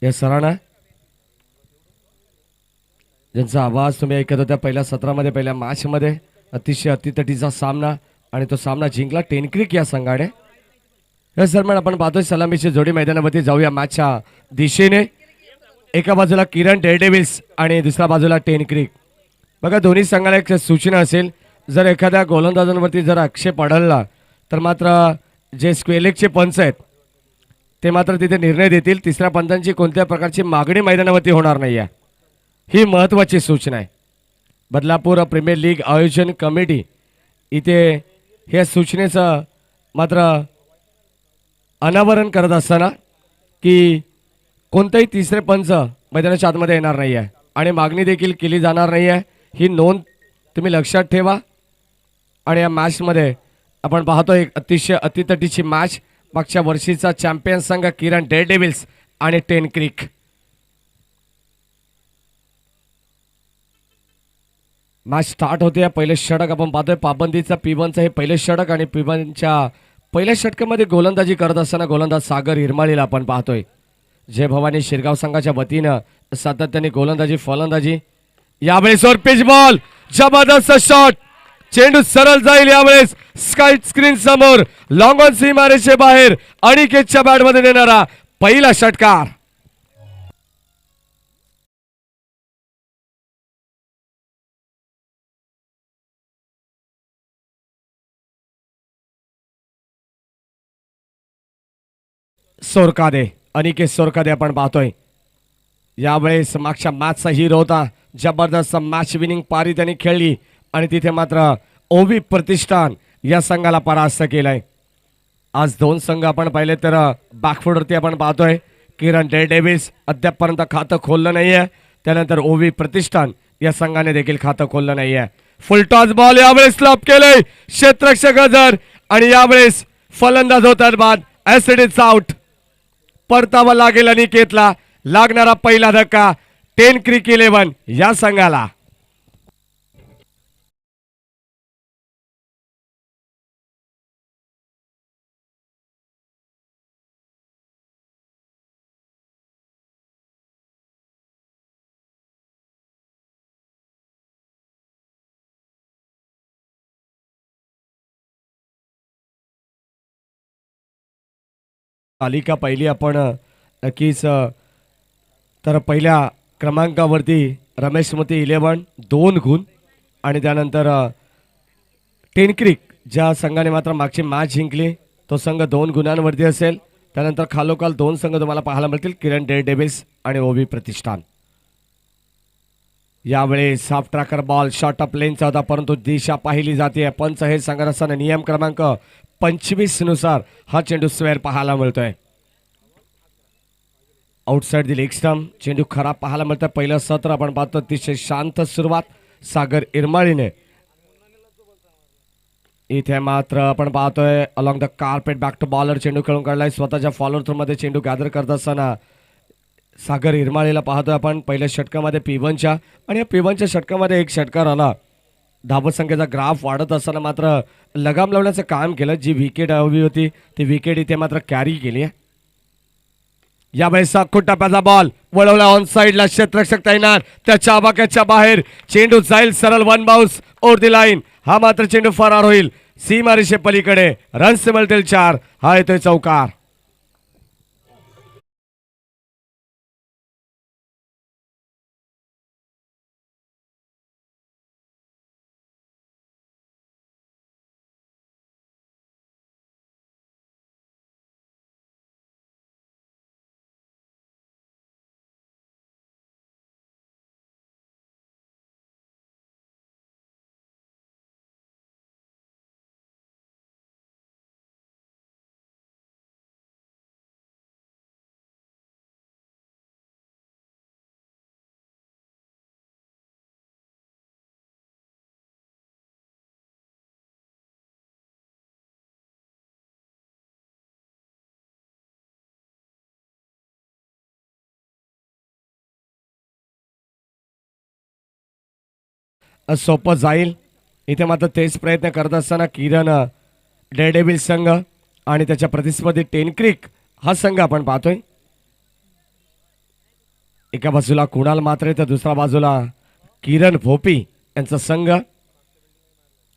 या सरांना ज्यांचा आवाज तुम्ही ऐकत होत्या पहिल्या सत्रामध्ये पहिल्या मॅचमध्ये अतिशय अतितटीचा सामना आणि तो सामना जिंकला टेनक्रिक या संघाने. यस सर, आपण पाहतोय सलामीची जोडी मैदानावरती जाऊया मॅचच्या दिशेने. एका बाजूला किरण डेअरडेव्हिल्स आणि दुसऱ्या बाजूला टेनक्रिक. बघा दोन्ही संघाला एक सूचना असेल, जर एखाद्या गोलंदाजांवरती जर आक्षेप आढळला तर मात्र जे स्क्वेलेकचे पंच आहेत ते मात्र तिथे निर्णय देतील. तिसऱ्या पंचांची कोणत्या प्रकारची मागणी मैदानावरती होणार नाही आहे, ही महत्त्वाची सूचना आहे. बदलापूर प्रीमियर लीग आयोजन कमिटी इथे ह्या सूचनेचं मात्र अनावरण करत असताना की कोणताही तिसरे पंच मैदानाच्या आतमध्ये येणार नाही आहे आणि मागणी देखील केली जाणार नाही आहे, ही नोंद तुम्ही लक्षात ठेवा. आणि या मॅचमध्ये आपण पाहतो एक अतिशय अतितटीची मॅच. मागच्या वर्षीचा चॅम्पियन संघ किरण डेअरडेव्हिल्स आणि टेनक्रिक. मॅच स्टार्ट होते. पहिले षटक आपण पाहतोय पाबंदीचा पिबनचं हे पहिले षटक आणि पिबनच्या पहिल्या षटकामध्ये गोलंदाजी करत असताना गोलंदाज सागर हिरमाळीला आपण पाहतोय. जय भवानी शिरगाव संघाच्या वतीनं सातत्याने गोलंदाजी फलंदाजी. यावेळेस पिच बॉल, जबरदस्त शॉट, चेंडू सरळ जाईल यावेळेस स्काय स्क्रीन समोर, लॉंग ऑन सीमारेषे बाहेर अनिकेतच्या बॅटमध्ये देणारा पहिला षटकार. सोरकादे, अनिकेत सोरकादे आपण पाहतोय. यावेळेस मागच्या मॅचचा हिरो होता. जबरदस्त मॅच विनिंग पारी त्यांनी खेळली आणि तिथे मात्र ओवी प्रतिष्ठान या संघाला परास्त केलाय. आज दोन संघ आपण पाहिले तर बॅकफुटवरती आपण पाहतोय किरण डेअरडेव्हिल्स अद्यापपर्यंत खातं खोललं नाहीये, त्यानंतर ओवी प्रतिष्ठान या संघाने देखील खातं खोललं नाहीये. फुल टॉस बॉल यावेळेस स्लॉप केलंय क्षेत्ररक्षक गजर आणि यावेळेस फलंदाज होतात बाद. Acid is out. परतावा लागेल अनिकेतला. लागणारा पहिला धक्का टेनक्रिक 11 या संघाला. तालिका पहिली आपण नक्कीच तर पहिल्या क्रमांकावरती रमेश मती 11 2 गुण आणि त्यानंतर टेनक्रिक ज्या संघाने मात्र मागची मॅच जिंकली तो संघ 2 गुणांवरती असेल. त्यानंतर खालोखाल दोन संघ तुम्हाला पाहायला मिळतील, किरण डेअरडेव्हिल्स आणि ओवी प्रतिष्ठान. यावेळेस soft tracker ball short of लेनचा होता परंतु दिशा पाहिली जाते. पंच हे सांगत असताना नियम क्रमांक 25 नुसार हा चेंडू स्क्वेअर पाहायला मिळतोय. आउटसाइड दी लेग स्टंप चेंडू खराब पाहायला मिळतोय. पहिलं सत्र आपण पाहतो अतिशय शांत सुरुवात सागर इरमाळीने. इथे मात्र आपण पाहतोय along the carpet back to bowler चेंडू खेळून काढलाय. स्वतःच्या फॉलोअर थ्रू मध्ये चेंडू गॅदर करत असताना सागर इरमाळीला पाहतोय आपण पहिल्या षटकामध्ये पिवनच्या आणि या पिवनच्या षटकामध्ये एक षटकार आला. धावत संख्येचा ग्राफ वाढत असताना मात्र लगाम लावण्याचं काम केलं. जी विकेट हवी होती ती विकेट इथे मात्र कॅरी केली आहे. यावेळेस टप्प्याचा बॉल वळवला ऑन साइडला क्षेत्ररक्षक तैनात त्याच्या आवाक्याच्या बाहेर चेंडू जाईल सरळ वन बाउन्स ओव्हर दी लाईन. हा मात्र चेंडू फरार होईल सीमारेषे पलीकडे. रन्स मिळतील 4. हा येतोय चौकार. सोपं जाईल इथे मात्र तेच प्रयत्न करत असताना किरण डेअरडेव्हिल्स संघ आणि त्याच्या प्रतिस्पर्धी टेनक्रिक हा संघ आपण पाहतोय. एका बाजूला कुणाल मात्रे तर दुसऱ्या बाजूला किरण भोपी यांचा संघ.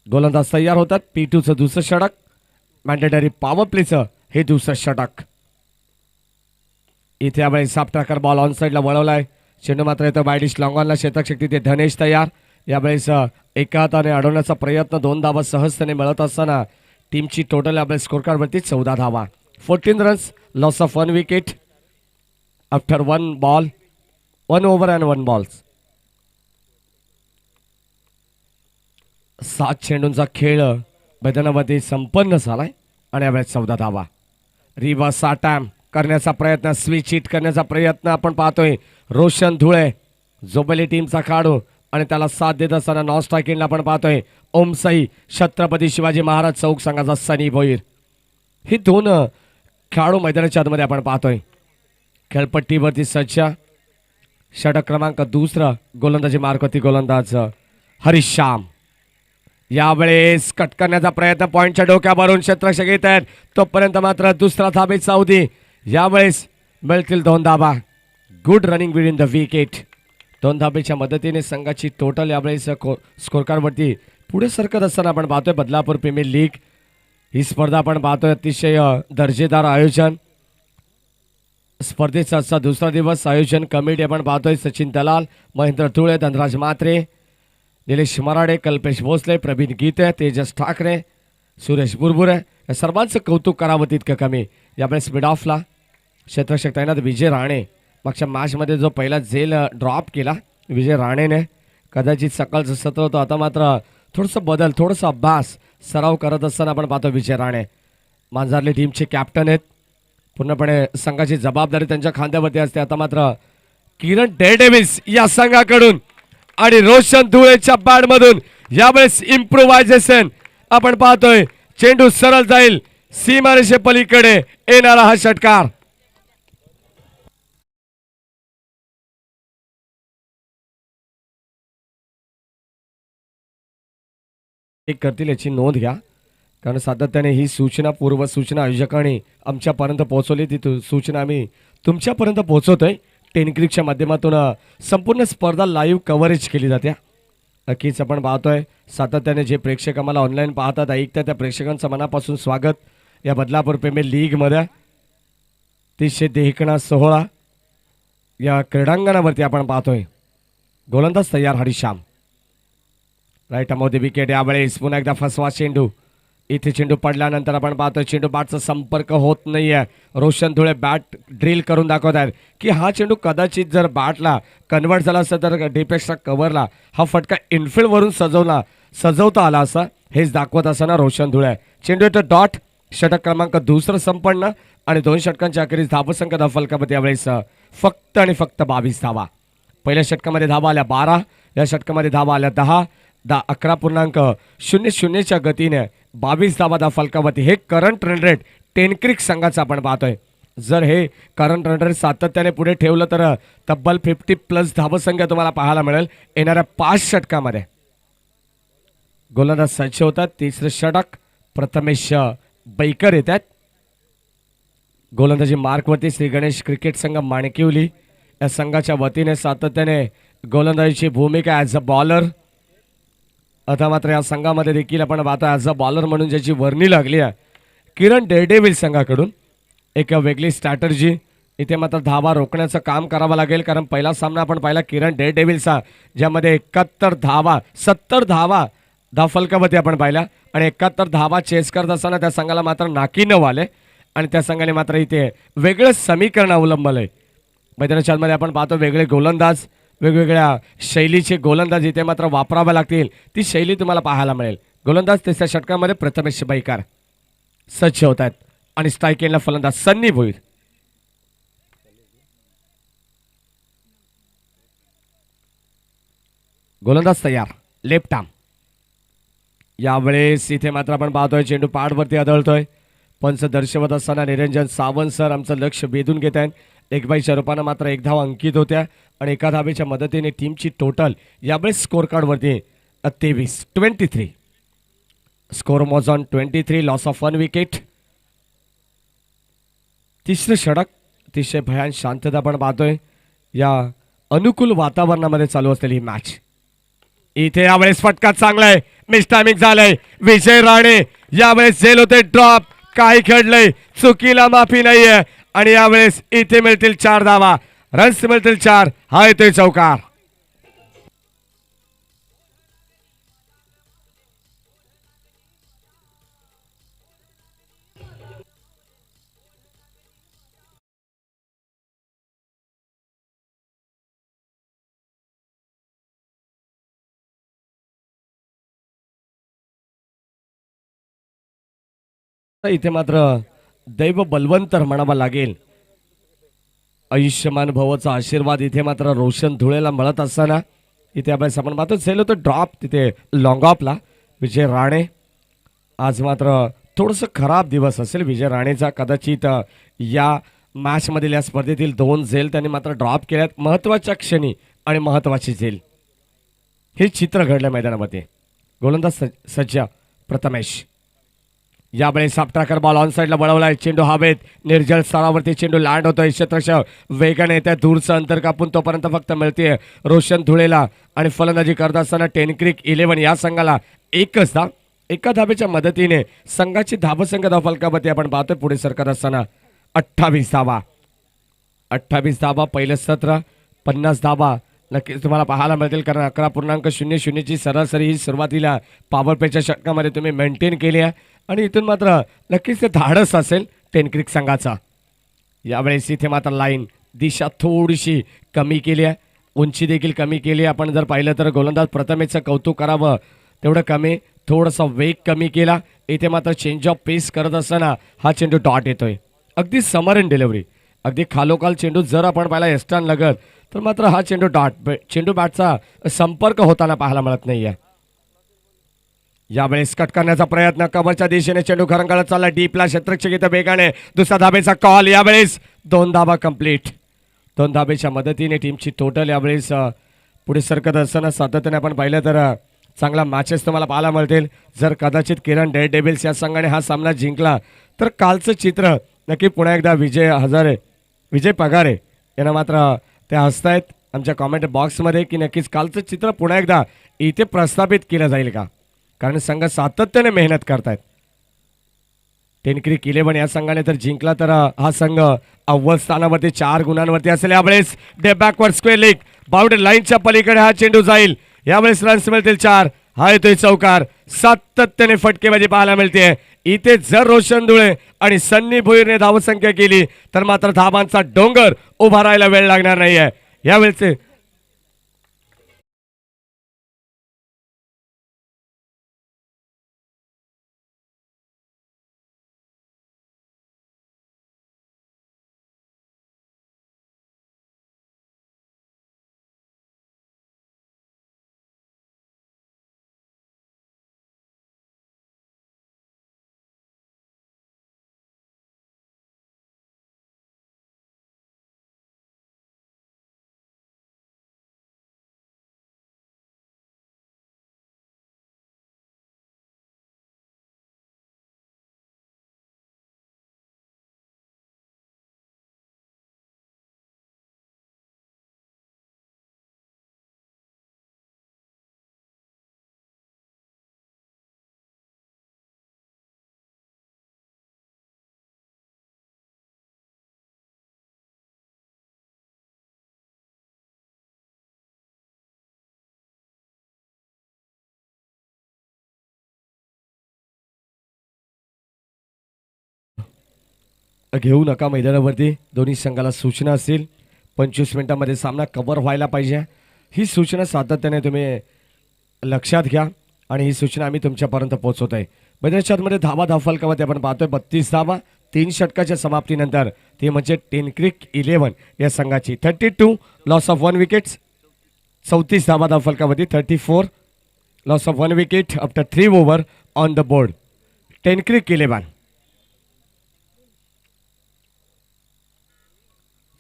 गोलंदाज तयार होतात. P2चं दुसरं षटक, मॅन्डेटरी पॉवर प्लेचं हे दुसरं षटक. इथे यावेळी साफ ट्रॅकर बॉल ऑन साईडला वळवलाय. चेंडू मात्र येतो बायडिश लॉंगॉनला. क्षेत्रक्षक ते धनेश तयार. यावेळेस एका हाताने अडवण्याचा प्रयत्न, 2 धावा सहजतेने मिळत असताना टीमची टोटल यावेळेस स्कोर कार्डवरती 14 धावा. 14 runs, loss of 1 wicket after 1 ball, 1 over and 1 balls. 7 चेंडूंचा खेळ मैदानामध्ये संपन्न झालाय आणि यावेळेस 14 धावा. रिव्हर्स अटॅम्प करण्याचा प्रयत्न, स्विच हिट करण्याचा प्रयत्न आपण पाहतोय. रोशन धुळे जोबली टीमचा खेळाडू आणि त्याला साथ देत असताना नॉन स्ट्रायकिंगला आपण पाहतोय ओमसाई छत्रपती शिवाजी महाराज चौक संघाचा सनी भोईर. ही 2 खेळाडू मैदानाच्या आतमध्ये आपण पाहतोय. खेळपट्टीवरती सज्ज. षटक क्रमांक 2, गोलंदाजी मार्कवरती गोलंदाज हरीश श्याम. यावेळेस कट करण्याचा प्रयत्न, पॉइंटच्या डोक्यावरून क्षेत्ररक्षक येत आहेत. तोपर्यंत मात्र दुसरा धाबे साऊदी. यावेळेस मिळतील 2 धाबा. Good running with in the wicket. 2 धाबेच्या मदतीने संघाची टोटल यावेळेस स्कोर कार्डवरती पुढे सरकत असताना आपण पाहतोय. बदलापूर प्रीमियर लीग ही स्पर्धा आपण पाहतोय. अतिशय दर्जेदार आयोजन. स्पर्धेचा आजचा दुसरा दिवस. आयोजन कमिटी आपण पाहतोय सचिन दलाल, महेंद्र तुळे, धनराज मात्रे, निलेश मराडे, कल्पेश भोसले, प्रवीण गीते, तेजस ठाकरे, सुरेश बुरबुरे. या सर्वांचं कौतुक करावं तितकं कमी. यावेळेस मिड ऑफला क्षेत्ररक्षक तैनात विजय राणे. मागच्या मॅचमध्ये जो पहिला झेल ड्रॉप केला विजय राणेने, कदाचित सकाळचं सत्र होतं. आता मात्र थोडंसं बदल, थोडंसं अभ्यास, सराव करत असताना आपण पाहतो विजय राणे मांजरली टीमचे कॅप्टन आहेत. पूर्णपणे संघाची जबाबदारी त्यांच्या खांद्यावरती असते. आता मात्र किरण डेडेव्हिस या संघाकडून आणि रोशन धुळेच्या बॅटमधून यावेळेस इम्प्रोव्हायझेशन आपण पाहतोय. चेंडू सरळ जाईल सीमारेषे पलीकडे येणारा हा षटकार. एक करतील याची नोंद घ्या, कारण सातत्याने ही सूचना, पूर्व सूचना आयोजकांनी आमच्यापर्यंत पोहोचवली. ती सूचना आम्ही तुमच्यापर्यंत पोहोचवतोय. टेनक्रिकच्या माध्यमातून संपूर्ण स्पर्धा लाईव्ह कव्हरेज केली जाते. नक्कीच आपण पाहतोय सातत्याने जे प्रेक्षक आम्हाला ऑनलाईन पाहतात, ऐकतात, त्या प्रेक्षकांचं मनापासून स्वागत. या बदलापूर प्रीमियर लीगमध्ये 300 देखणा सोहळा या क्रीडांगणावरती आपण पाहतोय. गोलंदाज तयार हरीश श्याम. राईट मध्ये विकेट. यावेळेस पुन्हा एकदा फसवा चेंडू. इथे चेंडू पडल्यानंतर आपण पाहतोय चेंडू बॅटचा संपर्क होत नाहीये. रोशन धुळे बॅट ड्रिल करून दाखवत आहेत की हा चेंडू कदाचित जर बॅटला कन्वर्ट झाला असता तर डीपेक्सच्या कव्हरला हा फटका इनफिल्डवरून सजवता आला असा, हेच दाखवत असताना रोशन धुळे. चेंडू येतो डॉट. षटक क्रमांक 2 संपन्न आणि 2 षटकांच्या अखेरीस धावसंख्या फलकामध्ये यावेळेस फक्त आणि फक्त 22 धावा. पहिल्या षटकामध्ये धावा आल्या 12, या षटकामध्ये धावा आल्या 10. 11.00च्या गतीने 22 धावा फलकावरती. हे करंट रन रेट टेनक्रिक संघाचं आपण पाहतोय. जर हे करंट रन रेट सातत्याने पुढे ठेवलं तर तब्बल 50+ धावसंख्या तुम्हाला पाहायला मिळेल येणाऱ्या 5 षटकामध्ये. गोलंदाज सज्ज होतात. 3रं षटक प्रथमेश बैकर येतात. गोलंदाजी मार्कवरती श्री गणेश क्रिकेट संघ माणकिवली या संघाच्या वतीने सातत्याने गोलंदाजीची भूमिका ॲज अ बॉलर. आता मात्र या संघामध्ये देखील आपण पाहतो ॲज अ बॉलर म्हणून ज्याची वर्णी लागली आहे किरण डेडेव्हिल संघाकडून. एक वेगळी स्ट्रॅटर्जी. इथे मात्र धावा रोखण्याचं काम करावं लागेल, कारण पहिला सामना आपण पाहिला किरण डेडेव्हिलचा, ज्यामध्ये 71 धावा 70 धावा धावफलकावरती आपण पाहिल्या आणि 71 धावा चेस करत असताना त्या संघाला मात्र नाकी न वाले आणि त्या संघाने मात्र इथे वेगळं समीकरण अवलंबलंय. मैदानाच्या आतमध्ये आपण पाहतो वेगळे गोलंदाज, वेगवेगळ्या शैलीचे गोलंदाज इथे मात्र वापरावे लागतील. ती शैली तुम्हाला पाहायला मिळेल. गोलंदाज 3ऱ्या षटकामध्ये प्रथमेश बैकार सज्ज होत आहेत आणि स्ट्राईक एंडला फलंदाज सन्नी भोईर. गोलंदाज तयार लेफ्ट आर्म. यावेळेस इथे मात्र आपण पाहतोय चेंडू पाडवरती आदळतोय. पंच दर्शवत असताना निरंजन सावंत सर आमचं लक्ष वेधून घेत आहेत. 1/च्या रूपानं मात्र 1 धाव अंकित होत्या आणि 1 धावेच्या मदतीने टीमची टोटल यावेळेस स्कोर कार्डवरती 23 score was on 23, loss of 1 wicket. 3रं षटक. अतिशय भयान शांतता आपण पाहतोय या अनुकूल वातावरणामध्ये चालू असलेली ही मॅच. इथे यावेळेस फटका चांगलाय, मिस टायमिंग झालंय. विजय राणे यावेळेस झेल होते ड्रॉप. काय घडलंय, चुकीला माफी नाहीये. आणि यावेळेस इथे मिळतील 4 धावा, रन्स मिळतील 4. हा येतोय चौकार. इथे मात्र दैव बलवंतर म्हणावा लागेल. आयुष्यमान भवचा आशीर्वाद इथे मात्र रोशन धुळेला मिळत असताना इथे आपण मात्र झेल होतं ड्रॉप तिथे लॉंग ऑफला. विजय राणे आज मात्र थोडंसं खराब दिवस असेल विजय राणेचा. कदाचित या मॅचमधील या स्पर्धेतील 2 झेल त्यांनी मात्र ड्रॉप केल्यात महत्त्वाच्या क्षणी आणि महत्त्वाची झेल. हे चित्र घडलं मैदानामध्ये. गोलंदाज सज्ज प्रथमेश यावेळेस सापटाकर बॉल ऑन साईडला वळवलाय. चेंडू हवेत, निर्जल स्तरावरती चेंडू लँड होतोय. क्षेत्रक्षण वेगाने येत्या, दूरचं अंतर कापून तोपर्यंत फक्त मिळते रोशन धुळेला. आणि फलंदाजी करत असताना टेनक्रिक 11 या संघाला एकच धाव. एका धावेच्या मदतीने संघाची धावसंख्या धावफलकावरती आपण पाहतोय पुढे सरकत असताना 28 धावा. 28 धावा पहिलं सत्र, 50 धावा नक्कीच तुम्हाला पाहायला मिळतील. कारण 11.00 ची सरासरी ही सुरुवातीला पॉवर प्लेच्या षटकामध्ये तुम्ही मेंटेन केली आहे. आणि इथून मात्र नक्कीच ते धाडस असेल टेनक्रिक संघाचा. यावेळेस इथे मात्र लाईन दिशा थोडीशी कमी केली आहे, उंची देखील कमी केली आहे. आपण जर पाहिलं तर गोलंदाज प्रथमेशचं कौतुक करावं तेवढं कमी, थोडासा वेग कमी केला. इथे मात्र चेंज ऑफ पेस करत असताना हा चेंडू डॉट येतोय. अगदी समरण डिलिव्हरी, अगदी खालोखाल चेंडू जर आपण पाहिला एस्टान लगत तर मात्र हा चेंडू डॉट, चेंडू बॅटचा संपर्क होताना पाहायला मिळत नाहीये. यावेळेस कट करण्याचा प्रयत्न, कव्हरच्या दिशेने चेंडू खरंगळत चालला डीपला. क्षेत्रक्षक वेगाने दुसऱ्या धाबेचा कॉल. यावेळेस 2 धाबा कंप्लीट. 2 धाबेच्या मदतीने टीमची टोटल यावेळेस पुढे सरकत असताना सातत्याने आपण पाहिलं तर चांगला मॅचेस तुम्हाला पाहायला मिळतील. जर कदाचित किरण डेअर डेव्हिल्स या संघाने हा सामना जिंकला तर कालचं चित्र नक्की पुन्हा एकदा विजय पगारे यांना मात्र ते हसतायत आमच्या कॉमेंट बॉक्समध्ये की नक्कीच कालचं चित्र पुन्हा एकदा इथे प्रस्थापित केलं जाईल का. कारण संघ सातत्याने मेहनत करतायत. टेनक्रिक 11 या संघाने तर जिंकला तर हा संघ अव्वल स्थानावरती 4 गुणांवरती असेल. यावेळेस day backward square leg, boundary लाईनच्या पलीकडे हा चेंडू जाईल. यावेळेस रन्स मिळतील 4. हा येतोय चौकार. सातत्याने फटकेबाजी पाहायला मिळते. इथे जर रोशन धुळे आणि सन्नी भोईरने धावसंख्या केली तर मात्र धाबांचा डोंगर उभा राहायला वेळ लागणार नाहीये. यावेळेस घेऊ नका मैदानावरती. दोन्ही संघाला सूचना असतील. 25 मिनिटांमध्ये सामना कव्हर व्हायला पाहिजे. ही सूचना सातत्याने तुम्ही लक्षात घ्या आणि ही सूचना आम्ही तुमच्यापर्यंत पोहोचवत आहे. मैदानाच्या आतमध्ये धावा धावफलकामध्ये आपण पाहतोय 32 धावा 3 षटकाच्या समाप्तीनंतर. ते म्हणजे टेनक्रिक 11 या संघाची 32 लॉस ऑफ 1 विकेट्स. 34 धावा धावफलकावरती 34 loss of 1 wicket after 3 over on the board. टेनक्रिक 11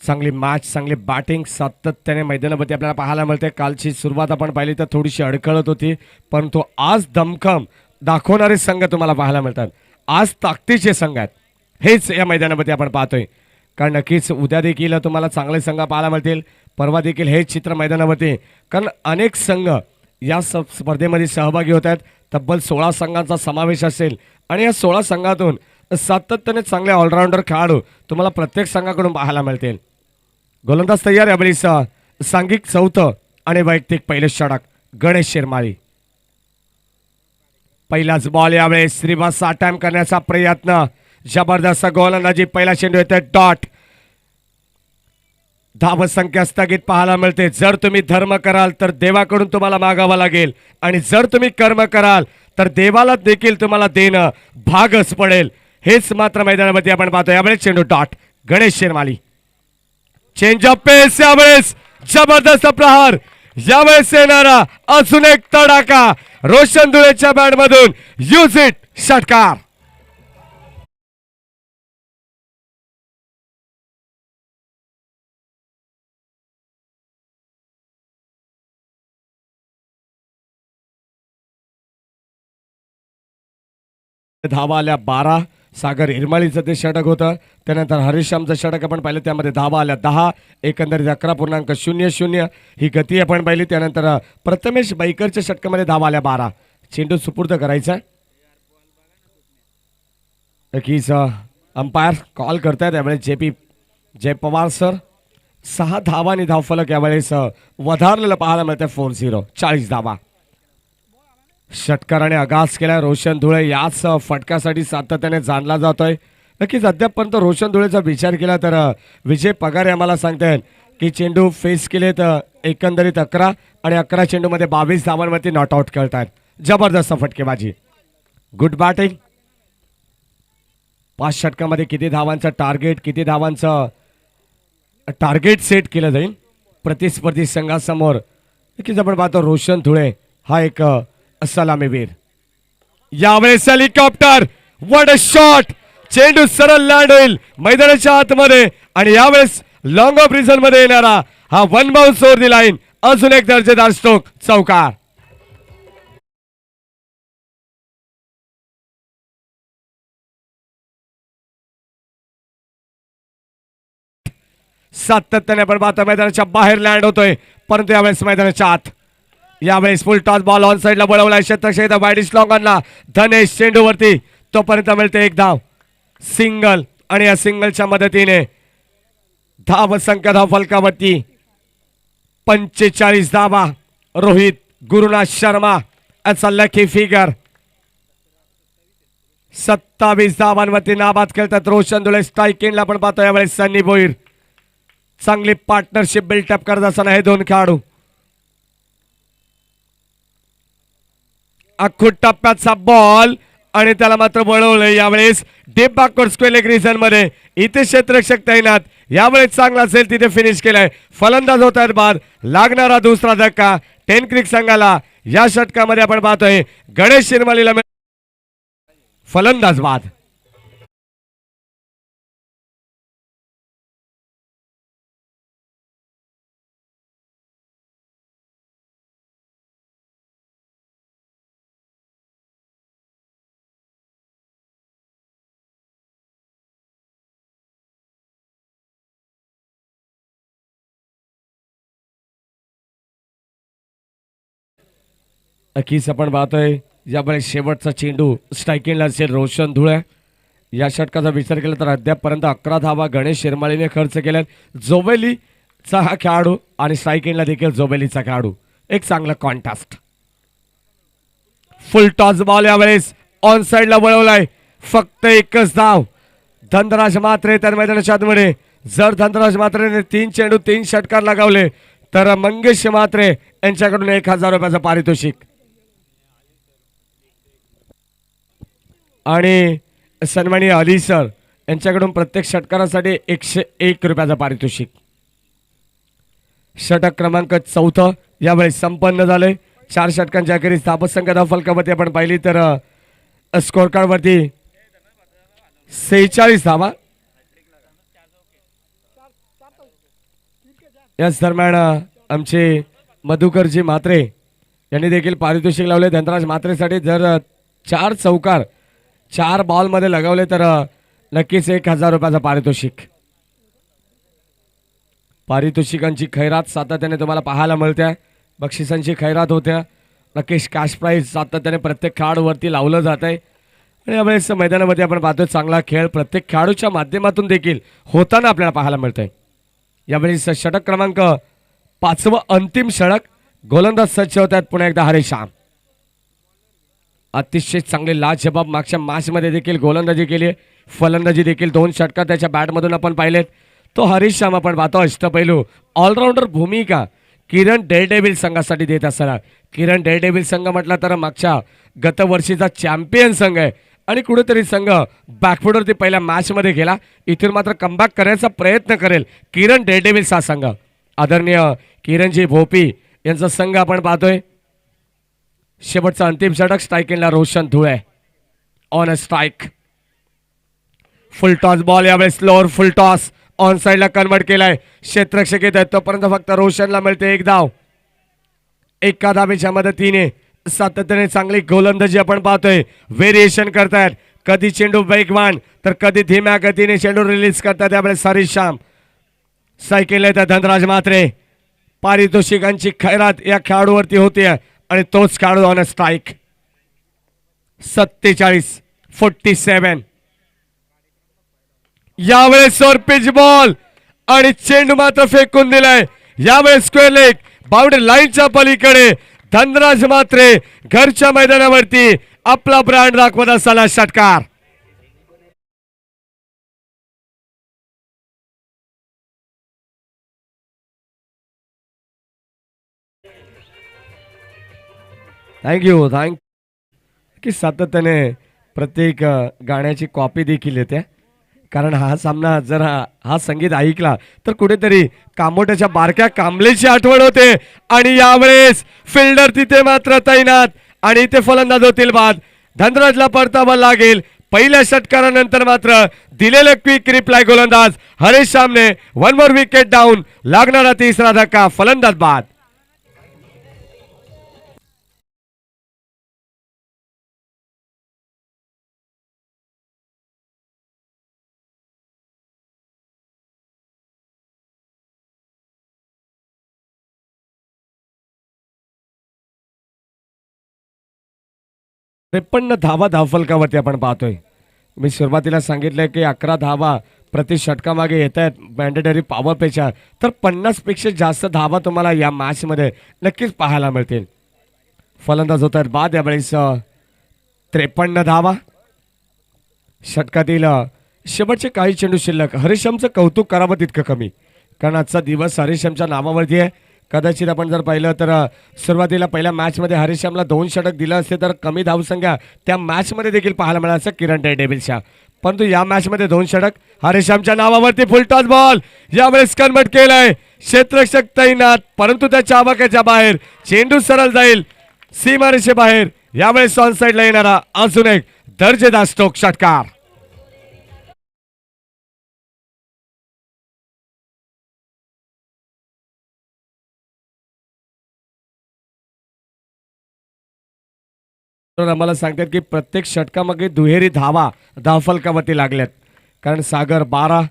चांगली मॅच, चांगली बॅटिंग सातत्याने मैदानावरती आपल्याला पाहायला मिळते. कालची सुरुवात आपण पाहिली तर थोडीशी अडखळत होती, परंतु आज दमखम दाखवणारे संघ तुम्हाला पाहायला मिळतात. आज ताकदीचे संघ आहेत हेच या मैदानावरती आपण पाहतोय. कारण नक्कीच उद्या देखील तुम्हाला चांगले संघ पाहायला मिळतील. परवा देखील हे चित्र मैदानावरती, कारण अनेक संघ या स्पर्धेमध्ये सहभागी होत आहेत. तब्बल 16 संघांचा समावेश असेल आणि या 16 संघातून सातत्याने चांगले ऑलराऊंडर खेळाडू तुम्हाला प्रत्येक संघाकडून पाहायला मिळतील. गोलंदाज तयार यावेळी सांघिक चौथं आणि वैयक्तिक पहिले षटक गणेश शिरमाळी. पहिलाच बॉल यावेळेस श्रीवास अटॅम्प करण्याचा प्रयत्न, जबरदस्त गोलंदाजी, पहिला चेंडू येतोय डॉट. धावसंख्या स्थगित पाहायला मिळते. जर तुम्ही धर्म कराल तर देवाकडून तुम्हाला मागावं लागेल आणि जर तुम्ही कर्म कराल तर देवाला देखील तुम्हाला देणं भागच पडेल. हेच मात्र मैदानामध्ये आपण पाहतो. यावेळेस चेंडू डॉट गणेश शिरमाली. चेंज ऑफ पेस, यावेळेस जबरदस्त प्रहार, यावेळेस येणारा अजून एक तडाखा रोशन धुळेच्या बॅट मधून. यूज इट, षटकार. धावा आल्या 12. सागर हिरमाळीचं ते षटक होतं. त्यानंतर हरिश्यामचं षटक आपण पाहिलं, त्यामध्ये धावा आल्या 10. एकंदरीत 11.00 ही गती आपण पाहिली. त्यानंतर प्रथमेश बैकरच्या षटकामध्ये धावा आल्या 12. चेंडू सुपूर्द करायचा. नक्कीच अंपायर कॉल करतायत यावेळेस जय पवार सर. 6 धावा आणि धावफलक यावेळेस वधारलेलं पाहायला मिळतं. 4-0, 40 धावा. षटकाराने आगास केला. रोशन धुळे याच फटक्यासाठी सातत्याने जाणला जातोय. नक्कीच अद्यापपर्यंत रोशन धुळेचा विचार केला तर विजय पगारे आम्हाला सांगतायत की चेंडू फेस केलेत एकंदरीत 11 आणि 11 चेंडूमध्ये 22 धावांवरती नॉट आउट खेळतात. जबरदस्त फटकेबाजी, गुड बॅटिंग. 5 षटकामध्ये किती धावांचं टार्गेट, किती धावांचं टार्गेट सेट केलं जाईल प्रतिस्पर्धी संघासमोर. नक्कीच आपण पाहतो रोशन धुळे हा एक सलामीवीर. यावेळेस हेलिकॉप्टर, व्हाट अ शॉट. चेंडू सरळ लँड होईल मैदानाच्या आतमध्ये आणि यावेळेस लॉंग ऑफ रिझन मध्ये येणारा हा 1 बाउन्स ओव्हर दी लाईन. अजून एक दर्जेदार स्ट्रोक, चौकार. सातत्याने आपण पाहतो मैदानाच्या बाहेर लँड होतोय, परंतु यावेळेस मैदानाच्या आत. यावेळेस फुल टॉस बॉल ऑन साइडला वळवलाय. शतक वाईडिश लॉंगॉनला धनेश चेंडूवरती. तोपर्यंत मिळते एक धाव, सिंगल. आणि या सिंगलच्या मदतीने धाव संख्या धाव फलकावरती 45 धावा. रोहित गुरुनाथ शर्मा याचा लकी फिगर. 27 धावांवरती नाबाद खेळतात रोशन धुळे. स्ट्रायकिंगला आपण पाहतो यावेळेस सन्नी भोईर. चांगली पार्टनरशिप बिल्टअप करत असताना हे दोन खेळाडू. अख्खूट टप्प्याचा बॉल आणि त्याला मात्र वळवलंय यावेळेस deep backward square leg region मध्ये. इथे क्षेत्ररक्षक तैनात. यावेळेस चांगला असेल तिथे फिनिश केलाय. फलंदाज होत आहेत बाद. लागणारा दुसरा धक्का टेन क्रिक संघाला. या षटकामध्ये आपण पाहतोय गणेश शिरमालीला फलंदाज बाद. नक्कीच आपण पाहतोय यावेळेस शेवटचा चेंडू स्ट्रायकिंगला असेल रोशन धुळे. या षटकाचा विचार केला तर अद्यापपर्यंत 11 धावा गणेश शिरमाळीने खर्च केल्यात. जोबेलीचा हा खेळाडू आणि स्ट्रायकिंगला देखील जोबेलीचा खेळाडू. एक चांगला कॉन्टास्ट. फुल टॉस बॉल यावेळेस ऑन साइडला वळवलाय. फक्त एकच धाव. धनराज मात्रे तर मैदानाच्या आतमध्ये. जर धनराज मात्रेने 3 चेंडू 3 षटकार लगावले तर मंगेश मात्रे यांच्याकडून 1000 रुपयाचं पारितोषिक आणि सन्माननीय अली सर यांच्याकडून प्रत्येक षटकारासाठी 101 रुपयाचं पारितोषिक. षटक क्रमांक 4 यावेळेस संपन्न झाले. 4 षटकांच्या अखेरीस धावसंख्या धाव फलकावरती आपण पाहिली तर स्कोर कार्ड वरती 46 धावा. याच दरम्यान आमचे मधुकरजी म्हात्रे यांनी देखील पारितोषिक लावले. धनराज म्हात्रेसाठी जर 4 चौकार 4 बॉल मध्ये लगावले तर नक्कीच 1000 रुपयाचं पारितोषिक. पारितोषिकांची खैरात सातत्याने तुम्हाला पाहायला मिळते. बक्षिसांची खैरात होत्या. नक्कीच कॅश प्राईज सातत्याने प्रत्येक खेळाडूवरती लावलं जात आहे. आणि यावेळेस मैदानामध्ये आपण पाहतोय चांगला खेळ प्रत्येक खेळाडूच्या माध्यमातून देखील होताना आपल्याला पाहायला मिळतंय. यावेळेस षटक क्रमांक 5वं अंतिम षटक. गोलंदाज सज्ज होत आहेत पुन्हा एकदा हरीश श्याम. अतिशय चांगले लाजबाब मागच्या मॅचमध्ये देखील गोलंदाजी केली. फलंदाजी देखील 2 षटकार त्याच्या बॅटमधून आपण पाहिलेत. तो हरीश श्याम आपण पाहतो अष्टपैलू ऑलराऊंडर भूमिका किरण डेअरडेव्हिल संघासाठी देत असताना. किरण डेअरडेव्हिल संघ म्हटला तर मागच्या गतवर्षीचा चॅम्पियन संघ आहे आणि कुठेतरी संघ बॅकफुटवरती पहिल्या मॅचमध्ये गेला. इथून मात्र कमबॅक करण्याचा प्रयत्न करेल किरण डेअरडेव्हिल्स हा संघ. आदरणीय किरणजी भोपी यांचा संघ आपण पाहतोय. शेवटचा अंतिम षटक. स्ट्राईक एंडला Roshan Dhule on a strike. Full toss ball यावेळेस स्लोअर फुल टॉस ऑन साईडला कन्वर्ट केलाय. क्षेत्ररक्षक येत आहेत तोपर्यंत फक्त रोशनला मिळते 1 धाव. एका धावेच्या मदतीने सातत्याने चांगली गोलंदाजी आपण पाहतोय. व्हेरिएशन करतायत. कधी चेंडू वेगवान तर कधी धीम्या गतीने चेंडू रिलीज करतात. त्यावेळेस हरीश श्याम सायकल येतात. धनराज म्हात्रे. पारितोषिकांची खैरात या खेळाडूवरती होते आणि तोच खेळाडू ऑन अ स्ट्राईक. 47-47. यावेळेस पिच बॉल आणि चेंडू मात्र फेकून दिलाय. यावेळेस स्क्वेअर लेग बाउंड्री लाईनच्या पलीकडे धनराज म्हात्रे घरच्या मैदानावरती आपला ब्रँड दाखवत असताना षटकार. थँक्यू की सातत्याने प्रत्येक गाण्याची कॉपी देखील येते. कारण हा सामना जर हा संगीत ऐकला तर कुठेतरी कामोट्याच्या बारक्या कांबलेची आठवण होते. आणि यावेळेस फिल्डर तिथे मात्र तैनात आणि इथे फलंदाज होतील बाद. धनराजला परतावा लागेल. पहिल्या षटकारानंतर मात्र दिलेले क्विक रिप्लाय गोलंदाज हरीश श्यामने 1 मोर विकेट डाऊन. लागणारा तिसरा धक्का. फलंदाज बाद. धावा धावफलकावरती आपण पाहतोय. मी सुरुवातीला सांगितलंय की 11 धावा प्रति षटकामागे येत आहेत मॅन्डेटरी पॉवर पेक्षा. तर 50 पेक्षा जास्त धावा तुम्हाला या मॅच मध्ये नक्कीच पाहायला मिळतील. फलंदाज होत आहेत बाद. यावेळेस 53 धावा. षटकातील शेवटचे काही चेंडू शिल्लक. हरीशमचं कौतुक करावं तितकं कमी. कारण आजचा दिवस हरीशमच्या नावावरती आहे. कदाचित आपण जर पाहिलं तर सुरुवातीला पहिल्या मॅचमध्ये हरीशमला 2 षटक दिलं असते तर कमी धावसंख्या त्या मॅचमध्ये देखील पाहायला मिळालं असं किरण डेअरडेव्हिल्सच्या. परंतु या मॅचमध्ये 2 षटक. हरीशमच्या नावावरती फुल टॉस बॉल यावेळेस कन्वर्ट केलाय. क्षेत्ररक्षक तैनात परंतु त्याच्या आवाक्याच्या बाहेर चेंडू सरळ जाईल सीमारेषे बाहेर. यावेळेस ऑन साईडला येणारा अजून एक दर्जेदार स्ट्रोक षटकार. तर आम्हाला सांगतात की प्रत्येक षटकामागे दुहेरी धावा धावफलकावरती लागल्यात. कारण सागर 12,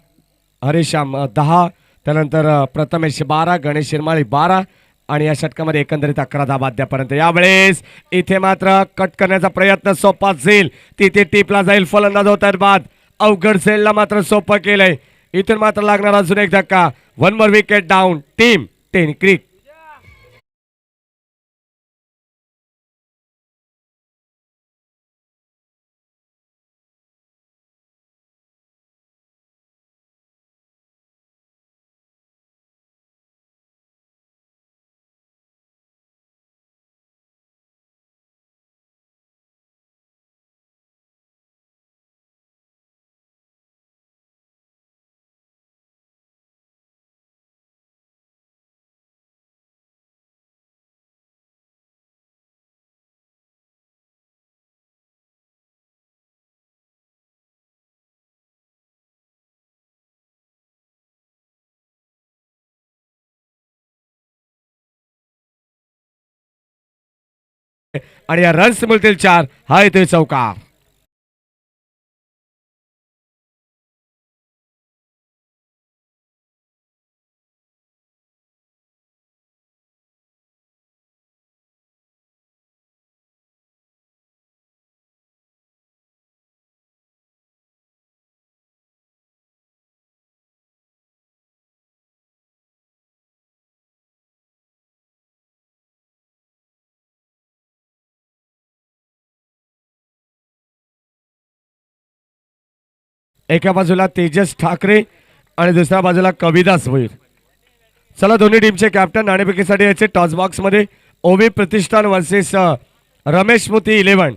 हरीश्याम 10, त्यानंतर प्रथमेश 12, गणेश शिरमाळी 12 आणि या षटकामध्ये एकंदरीत 11 धावा अद्यापर्यंत. यावेळेस इथे मात्र कट करण्याचा प्रयत्न सोपा जाईल. तिथे टिपला जाईल. फलंदाज होतात बाद. अवघड सेलला मात्र सोपं केलंय. इथून मात्र लागणार अजून एक धक्का. 1 मोर विकेट डाऊन. टीम टेनक्रिक. आणि या रन्स मिळतील 4. हा येतोय चौकार. एका बाजूला तेजस ठाकरे आणि दुसऱ्या बाजूला कविदास भोईर. चला दोन्ही टीमचे कॅप्टन नाणेफेकीसाठी यायचे टॉस बॉक्स मध्ये. ओवी प्रतिष्ठान वर्सेस रमेश मोती 11.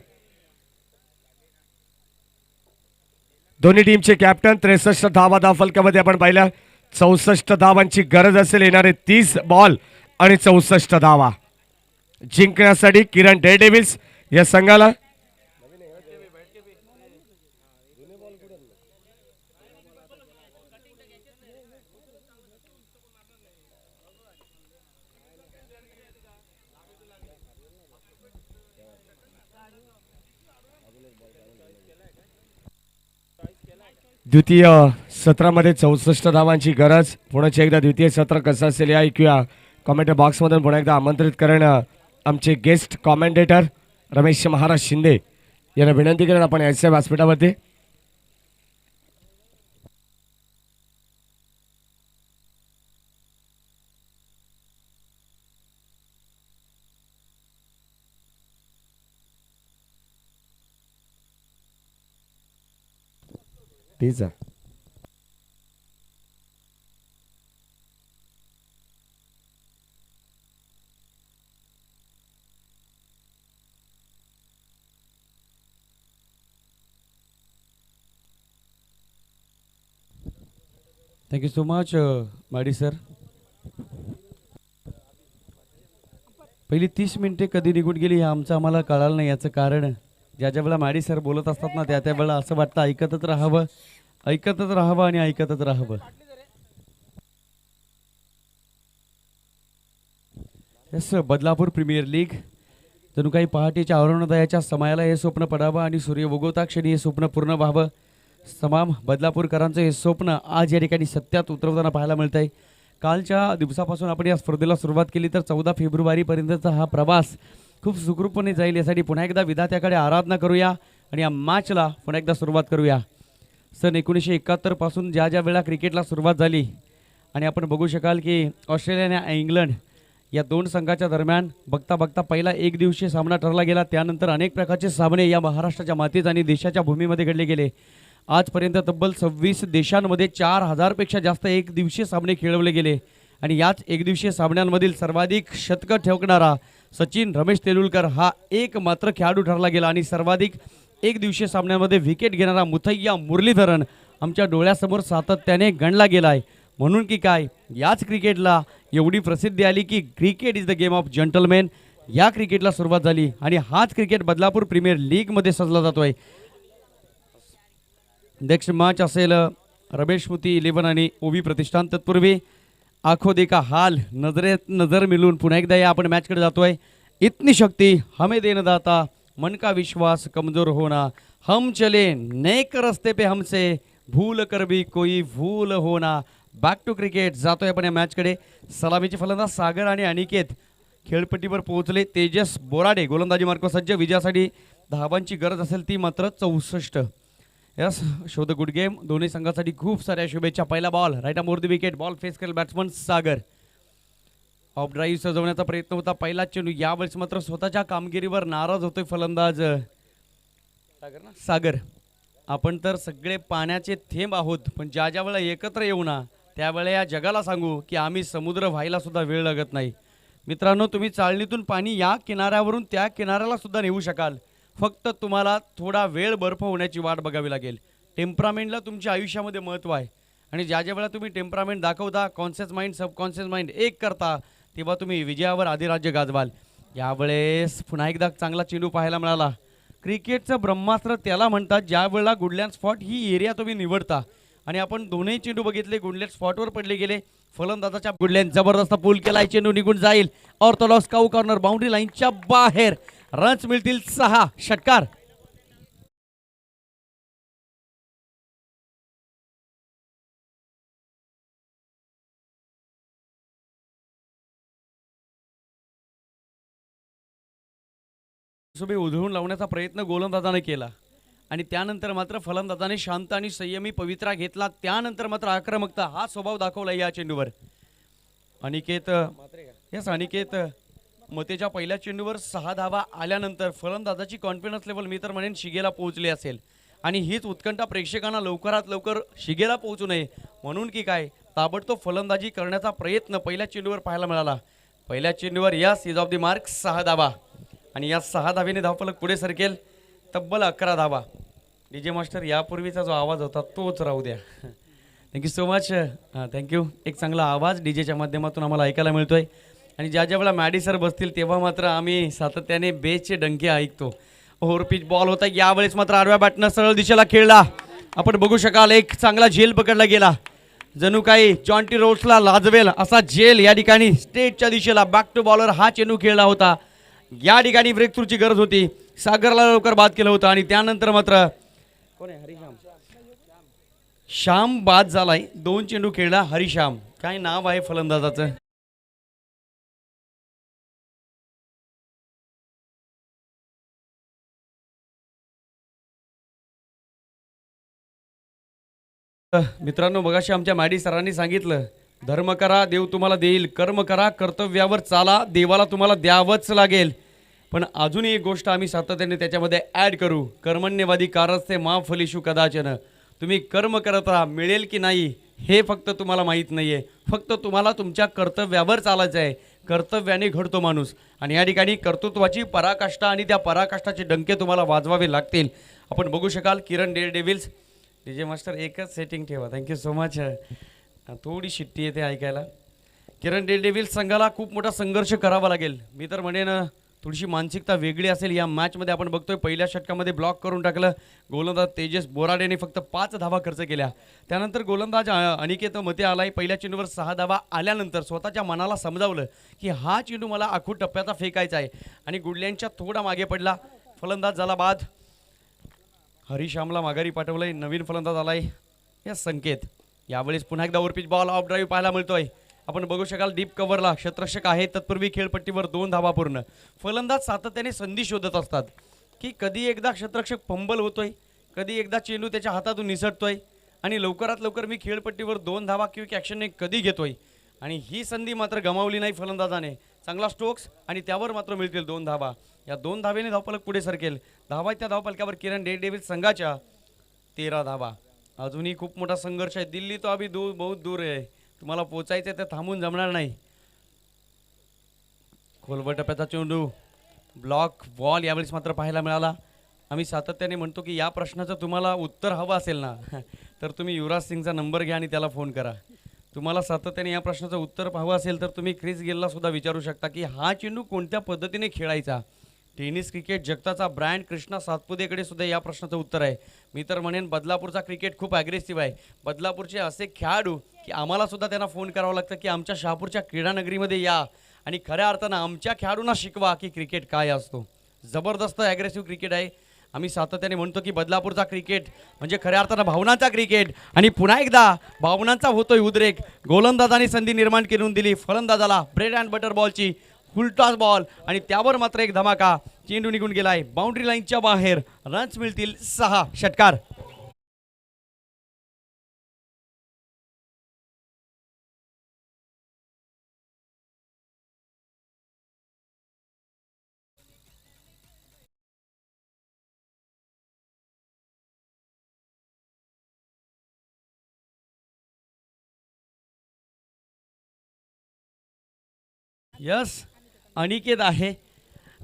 दोन्ही टीमचे कॅप्टन. 63 धावा धावफलकामध्ये आपण पाहिल्या. 64 धावांची गरज असेल. येणारे 30 बॉल आणि 64 धावा जिंकण्यासाठी किरण डेअरडेव्हिल्स या संघाला. द्वितीय सत्रामध्ये 64 धावांची गरज. पुण्याचे एकदा द्वितीय सत्र कसं असेल या ऐकूया कॉमेंट बॉक्समधून. पुन्हा एकदा आमंत्रित करण आमचे गेस्ट कॉमेंटेटर रमेश महाराज शिंदे यांना विनंती करून आपण याच्या व्यासपीठावरती. ठीक आहे. थँक्यू सो मच माडी सर. पहिली 30 मिनिटे कधी निघून गेली हे आमचं आम्हाला कळालं नाही. याचं कारण ज्या ज्या वेळेला माडी सर बोलत असतात ना त्या त्या वेळेला असं वाटतं ऐकतच राहावं आणि ऐकतच राहावं. यस, बदलापूर प्रीमियर लीग जणू काही पहाटेच्या अरुणोदयाच्या समयाला हे स्वप्न पडावं आणि सूर्य उगवता क्षणी हे स्वप्न पूर्ण व्हावं. तमाम बदलापूरकरांचं हे स्वप्न आज या ठिकाणी सत्यात उतरवताना पाहायला मिळत आहे. कालच्या दिवसापासून आपण या स्पर्धेला सुरुवात केली तर 14 फेब्रुवारीपर्यंतचा हा प्रवास खूप सुखरूपणे जाईल यासाठी पुन्हा एकदा विधात्याकडे आराधना करूया आणि या मॅचला पुन्हा एकदा सुरुवात करूया. सन 1971 पासून ज्या ज्या वेळा क्रिकेटला सुरुवात झाली आणि आपण बघू शकाल की ऑस्ट्रेलिया आणि इंग्लंड या दोन संघाच्या दरम्यान बघता बघता पहिला एक दिवसीय सामना ठरला गेला. त्यानंतर अनेक प्रकारचे सामने या महाराष्ट्राच्या मातीत आणि देशाच्या भूमीमध्ये घडले गेले. आजपर्यंत तब्बल 26 देशांमध्ये 4000 पेक्षा जास्त एक दिवसीय सामने खेळवले गेले आणि याच एकदिवसीय सामन्यांमधील सर्वाधिक शतकं ठोकणारा सचिन रमेश तेंडुलकर हा एक मात्र खेळाडू ठरला गेला आणि सर्वाधिक एक दिवसीय सामन्यामध्ये विकेट घेणारा मुथय्या मुरलीधरन आमच्या डोळ्यासमोर सातत्याने गणला गेलाय. म्हणून की काय याच क्रिकेटला एवढी प्रसिद्धी आली की cricket is the game of gentleman. या क्रिकेटला सुरुवात झाली आणि हाच क्रिकेट बदलापूर प्रीमियर लीगमध्ये सजला जातोय. नेक्स्ट मॅच असेल रमेश मोती 11 आणि ओवी प्रतिष्ठान. तत्पूर्वी आखो देखा हाल नजरेत नजर मिलून पुन्हा एकदा या आपण मॅचकडे जातोय. इतनी शक्ती हमें देन दाता मन का विश्वास कमजोर होना हम चले नेक रस्ते पे हमसे भूल कर भी कोई भूल होना. बॅक टू क्रिकेट जातोय आपण या मॅचकडे. सलामीचे फलंदाज सागर आणि अनिकेत खेळपट्टीवर पोहोचले. तेजस बोराडे गोलंदाजी मार्क सज्ज. विजयासाठी धावांची गरज असेल ती मात्र 64. Yes, show the good game. दोन्ही संघासाठी खूप साऱ्या शुभेच्छा. पहिला ball right more the wicket. Ball face करेल बॅट्समन सागर. ऑफ ड्राईव्ह सजवण्याचा प्रयत्न होता. पहिला चेंडू. यावेळेस मात्र स्वतःच्या कामगिरीवर नाराज होतोय फलंदाज सागर. आपण तर सगळे पाण्याचे थेंब आहोत पण ज्या ज्या वेळेला एकत्र येऊ ना त्यावेळेला या जगाला सांगू की आम्ही समुद्र व्हायला सुद्धा वेळ लागत नाही. मित्रांनो, तुम्ही चाळणीतून पाणी या किनाऱ्यावरून त्या किनाऱ्याला सुद्धा नेऊ शकाल. फक्त तुम्हाला थोडा वेळ बर्फ होण्याची वाट बघावी लागेल. टेम्परामेंटला तुमच्या आयुष्यामध्ये महत्त्व आहे आणि ज्या ज्या वेळेला तुम्ही टेम्परामेंट दाखवता, कॉन्शियस माइंड सबकॉन्शियस माइंड एक करता, तेव्हा तुम्ही विजयावर अधिराज्य गाजवाल. यावेळेस पुन्हा एकदा चांगला चेंडू पाहायला मिळाला. क्रिकेटचं ब्रह्मास्त्र त्याला म्हणतात ज्या वेळेला गुडलँड स्पॉट ही एरिया तुम्ही निवडता आणि आपण दोन्ही चेंडू बघितले गुडलँड स्पॉटवर पडले गेले. फलंदाजाच्या गुडलँड जबरदस्त पूल केलाय. चेंडू निघून जाईल. ऑर्थोडॉक्स काऊ कॉर्नर बाउंड्री लाईनच्या बाहेर. रन्स मिळतील 6. षटकार. उधळून लावण्याचा प्रयत्न गोलंदाजाने केला आणि त्यानंतर मात्र फलंदाजाने शांत आणि संयमी पवित्रा घेतला. त्यानंतर मात्र आक्रमकता हा स्वभाव दाखवला या चेंडूवर. अनिकेत मतेच्या पहिल्या चेंडूवर 6 धावा आल्यानंतर फलंदाजाची कॉन्फिडन्स लेवल मी तर म्हणेन शिगेला पोहोचली असेल आणि हीच उत्कंठा प्रेक्षकांना लवकरात लवकर शिगेला पोहोचू नये म्हणून की काय ताबडतोब फलंदाजी करण्याचा प्रयत्न पहिल्या चेंडूवर पाहायला मिळाला. पहिल्या चेंडूवर yes is of the mark 6 धावा आणि या 6 धावेने धावफलक पुढे सरकेल तब्बल 11 धावा. डीजे मास्टर यापूर्वीचा जो आवाज होता तोच राहू द्या. Thank you so much. थँक्यू. एक चांगला आवाज डीजेच्या माध्यमातून आम्हाला ऐकायला मिळतोय आणि ज्या ज्या वेळेला मॅडी सर बसतील तेव्हा मात्र आम्ही सातत्याने बेसचे डंके ऐकतो. ओव्हरपिच बॉल होता यावेळेस मात्र आडव्या बॅटनं सरळ दिशेला खेळला. आपण बघू शकाल एक चांगला झेल पकडला गेला. जणू काही जॉन्टी रोड्सला लाजवेल असा झेल या ठिकाणी स्टेटच्या दिशेला बॅक टू बॉलर हा चेंडू खेळला होता. या ठिकाणी ब्रेक थ्रूची गरज होती. सागरला लवकर बाद केलं होतं आणि त्यानंतर मात्र कोण आहे हरिश्याम श्याम बाद झालाय. 2 चेंडू खेळला हरिश्याम. काय नाव आहे फलंदाजाचं. मित्रांनो मगाशी आमच्या मॅडी सरांनी सांगितलं धर्म करा देव तुम्हाला देईल, कर्म करा कर्तव्यावर चाला देवाला तुम्हाला द्यावंच लागेल. पण अजूनही एक गोष्ट आम्ही सातत्याने त्याच्यामध्ये ॲड करू. कर्मण्यवादी कारस्ते मा फलिषु कदाचन. तुम्ही कर्म करत राहा मिळेल की नाही हे फक्त तुम्हाला माहीत नाही आहे. फक्त तुम्हाला तुमच्या कर्तव्यावर चालायचं आहे. कर्तव्याने घडतो माणूस आणि या ठिकाणी कर्तृत्वाची पराकाष्ठा आणि त्या पराकाष्ठाचे डंके तुम्हाला वाजवावे लागतील. आपण बघू शकाल किरण डेअरडेव्हिल्स. डीजे मास्टर एकच सेटिंग ठेवा. Thank you so much. थोडी शिट्टी येते ऐकायला. किरण डेअरडेव्हिल्स संघाला खूप मोठा संघर्ष करावा लागेल. मी तर म्हणेन थोडीशी मानसिकता वेगळी असेल या मॅचमध्ये. आपण बघतोय पहिल्या षटकामध्ये ब्लॉक करून टाकलं. गोलंदाज तेजस बोराडेने फक्त 5 धावा खर्च केल्या. त्यानंतर गोलंदाज अनिकेत मते आलाय. पहिल्या चेंडूवर 6 धावा आल्यानंतर स्वतःच्या मनाला समजावलं की हा चेंडू मला आखूड टप्प्याचा फेकायचा आहे आणि गुडल्यांच्या थोडा मागे पडला. फलंदाज झाला बाद. हरिश्यामला माघारी पाठवलंय. नवीन फलंदाज आलाय या संकेत. यावेळेस पुन्हा एकदा ओव्हरपिच बॉल ऑफ ड्राईव्ह पाहायला मिळतोय. आपण बघू शकाल डीप कव्हरला क्षेत्ररक्षक आहे. तत्पूर्वी खेळपट्टीवर 2 धावा पूर्ण. फलंदाज सातत्याने संधी शोधत असतात की कधी एकदा क्षेत्ररक्षक फंबल होतोय, कधी एकदा चेंडू त्याच्या हातातून निसटतोय आणि लवकरात लवकर मी खेळपट्टीवर 2 धावा क्विक ॲक्शनने कधी घेतोय. आणि ही संधी मात्र गमावली नाही फलंदाजाने. चांगला स्ट्रोक्स आणि त्यावर मात्र मिळतील 2 धावा. या 2 धावेने धावफलक पुढे सरकेल. धावा त्या धावफलकावर किरण डेअरडेव्हिल्स संघाच्या 13 धावा. अजूनही खूप मोठा संघर्ष आहे. दिल्ली तो अभी दूर बहुत दूर आहे. तुम्हाला पोचायचं आहे तर थांबून जमणार नाही. खोलवर टप्प्याचा चेंडू ब्लॉक बॉल यावेळेस मात्र पाहायला मिळाला. आम्ही सातत्याने म्हणतो की या प्रश्नाचं तुम्हाला उत्तर हवं असेल ना तर तुम्ही युवराज सिंगचा नंबर घ्या आणि त्याला फोन करा. तुम्हाला सातत्याने या प्रश्नाचं उत्तर हवं असेल तर तुम्ही क्रिस गेलला सुद्धा विचारू शकता की हा चेंडू कोणत्या पद्धतीने खेळायचा. टेनिस क्रिकेट जगताचा ब्रँड कृष्णा सातपुतेकडे सुद्धा या प्रश्नाचं उत्तर आहे. मी तर म्हणेन बदलापूरचा क्रिकेट खूप ॲग्रेसिव्ह आहे. बदलापूरचे असे खेळाडू की आम्हाला सुद्धा त्यांना फोन करावं लागतं की आमच्या शहापूरच्या क्रीडानगरीमध्ये या आणि खऱ्या अर्थानं आमच्या खेळाडूंना शिकवा की क्रिकेट काय असतो. जबरदस्त ॲग्रेसिव्ह क्रिकेट आहे. आम्ही सातत्याने म्हणतो की बदलापूरचा क्रिकेट म्हणजे खऱ्या अर्थानं भावनांचा क्रिकेट आणि पुन्हा एकदा भावनांचा होतोय उद्रेक. गोलंदाजाने संधी निर्माण करून दिली फलंदाजाला ब्रेड अँड बटर बॉलची. फुलटॉस बॉल आणि त्यावर मात्र एक धमाका. चेंडू निघून गेलाय बाउंड्री लाईनच्या बाहेर. रन्स मिळतील 6. षटकार. यस अनिकेत आहे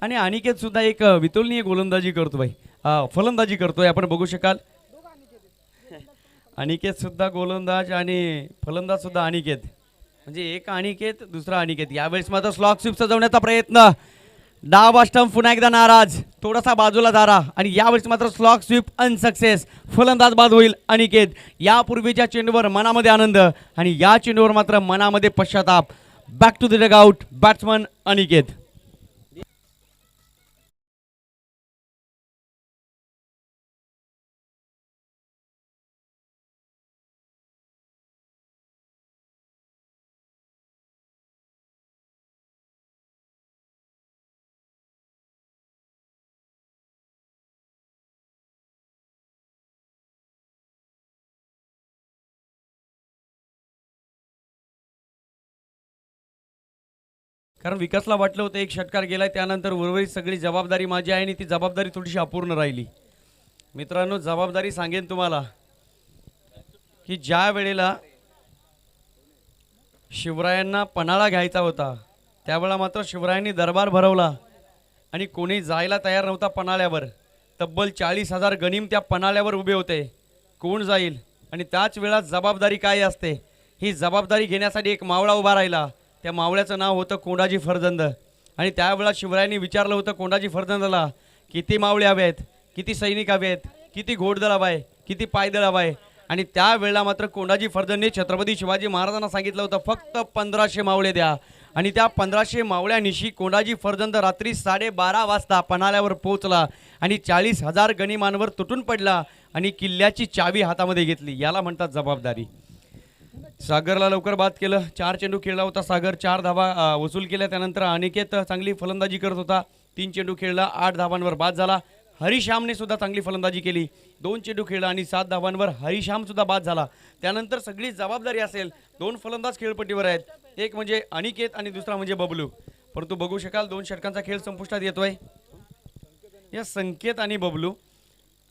आणि अनिकेत सुद्धा एक वितुलनीय गोलंदाजी करतोय फलंदाजी करतोय. आपण बघू शकाल अनिकेत सुद्धा गोलंदाज आणि फलंदाज सुद्धा अनिकेत म्हणजे एक अनिकेत दुसरा अनिकेत. यावेळेस मात्र स्लॉग स्वीप सजवण्याचा प्रयत्न. डाव स्टंप पुन्हा एकदा नाराज. थोडासा बाजूला धारा आणि यावेळेस मात्र स्लॉग स्वीप अनसक्सेस. फलंदाज बाद होईल अनिकेत. यापूर्वीच्या चेंडूवर मनामध्ये आनंद आणि या चेंडूवर मात्र मनामध्ये पश्चाताप. Back to the dugout batsman Aniket. कारण विकासला वाटलं होतं एक षटकार गेलाय त्यानंतर उर्वरित सगळी जबाबदारी माझी आहे आणि ती जबाबदारी थोडीशी अपूर्ण राहिली. मित्रांनो, जबाबदारी सांगेन तुम्हाला की ज्या वेळेला शिवरायांना पन्हाळा घ्यायचा होता त्यावेळेला मात्र शिवरायांनी दरबार भरवला आणि कोणी जायला तयार नव्हता पन्हाळ्यावर. तब्बल 40,000 गनिम त्या पन्हाळ्यावर उभे होते. कोण जाईल आणि त्याच वेळात जबाबदारी काय असते ही जबाबदारी घेण्यासाठी एक मावळा उभा राहिला. त्या मावळ्याचं नाव होतं कोंडाजी फर्जंद. आणि त्यावेळेला शिवरायांनी विचारलं होतं कोंडाजी फर्जंदला, किती मावळे हवे आहेत, किती सैनिक हवे आहेत, किती घोडदळ हवा आहे, किती पायदळ हवा आहे. आणि त्यावेळेला मात्र कोंडाजी फर्जंदने छत्रपती शिवाजी महाराजांना सांगितलं होतं फक्त 1500 मावळे द्या. आणि त्या 1500 मावळ्यानिशी कोंडाजी फर्जंद रात्री 12:30 वाजता पन्हाळ्यावर पोहोचला आणि 40,000 गनिमांवर तुटून पडला आणि किल्ल्याची चावी हातामध्ये घेतली. याला म्हणतात जबाबदारी. सागरला लवकर बाद केलं. 4 चेंडू खेळला होता सागर, 4 धावा वसूल केल्या. त्यानंतर अनिकेत चांगली फलंदाजी करत होता, 3 चेंडू खेळला, 8 धावांवर बाद झाला. हरिश्यामने सुद्धा चांगली फलंदाजी केली, 2 चेंडू खेळला आणि 7 धावांवर हरिश्याम सुद्धा बाद झाला. त्यानंतर सगळी जबाबदारी असेल 2 फलंदाज खेळपट्टीवर आहेत, एक म्हणजे अनिकेत आणि दुसरा म्हणजे बबलू. परंतु बघू शकाल 2 षटकांचा खेळ संपुष्टात येतोय. या संकेत आणि बबलू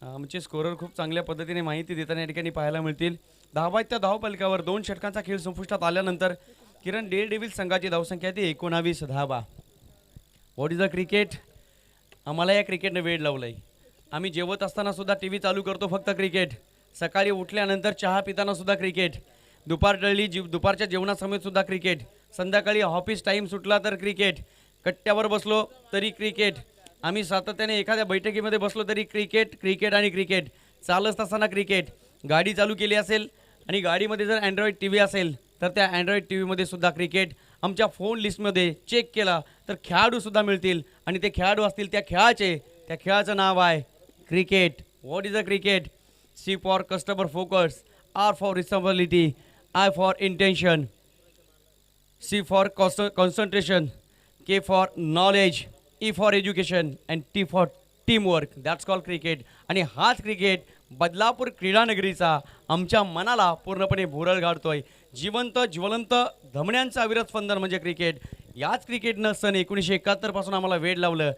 आमचे स्कोरर खूप चांगल्या पद्धतीने माहिती देताना या ठिकाणी पाहायला मिळतील. धावाच्या धावपलकावर 2 षटकांचा खेळ संपुष्टात आल्यानंतर किरण डेअरडेव्हिल्स संघाची धावसंख्या ती 19 धावा. What is the cricket? आम्हाला या क्रिकेटने वेळ लावलाय. आम्ही जेवत असताना सुद्धा टी व्ही चालू करतो फक्त क्रिकेट, सकाळी उठल्यानंतर चहा पिताना सुद्धा क्रिकेट, दुपार टळली दुपारच्या जेवणासमयेत सुद्धा क्रिकेट, संध्याकाळी ऑफिस टाईम सुटला तर क्रिकेट, कट्ट्यावर बसलो तरी क्रिकेट, आम्ही सातत्याने एखाद्या बैठकीमध्ये बसलो तरी क्रिकेट क्रिकेट आणि क्रिकेट, चालत असताना क्रिकेट, गाडी चालू केली असेल आणि गाडीमध्ये जर अँड्रॉइड टी व्ही असेल तर त्या अँड्रॉइड टी व्हीमध्ये सुद्धा क्रिकेट. आमच्या फोन लिस्टमध्ये चेक केला तर खेळाडूसुद्धा मिळतील आणि ते खेळाडू असतील त्या खेळाचं नाव आहे cricket. What is a cricket? C for customer focus, R for responsibility, I for intention, C for concentration, K for knowledge, E for education and T for teamwork. That's call cricket. आणि हाच cricket Badlapur क्रीडानगरीचा आमच्या मनाला पूर्णपणे भुरळ घालतोय. जिवंत ज्वलंत धमण्यांचं अविरत स्पंदन म्हणजे क्रिकेट. याच क्रिकेटनं सन 1971 पासून आम्हाला वेड लावलं.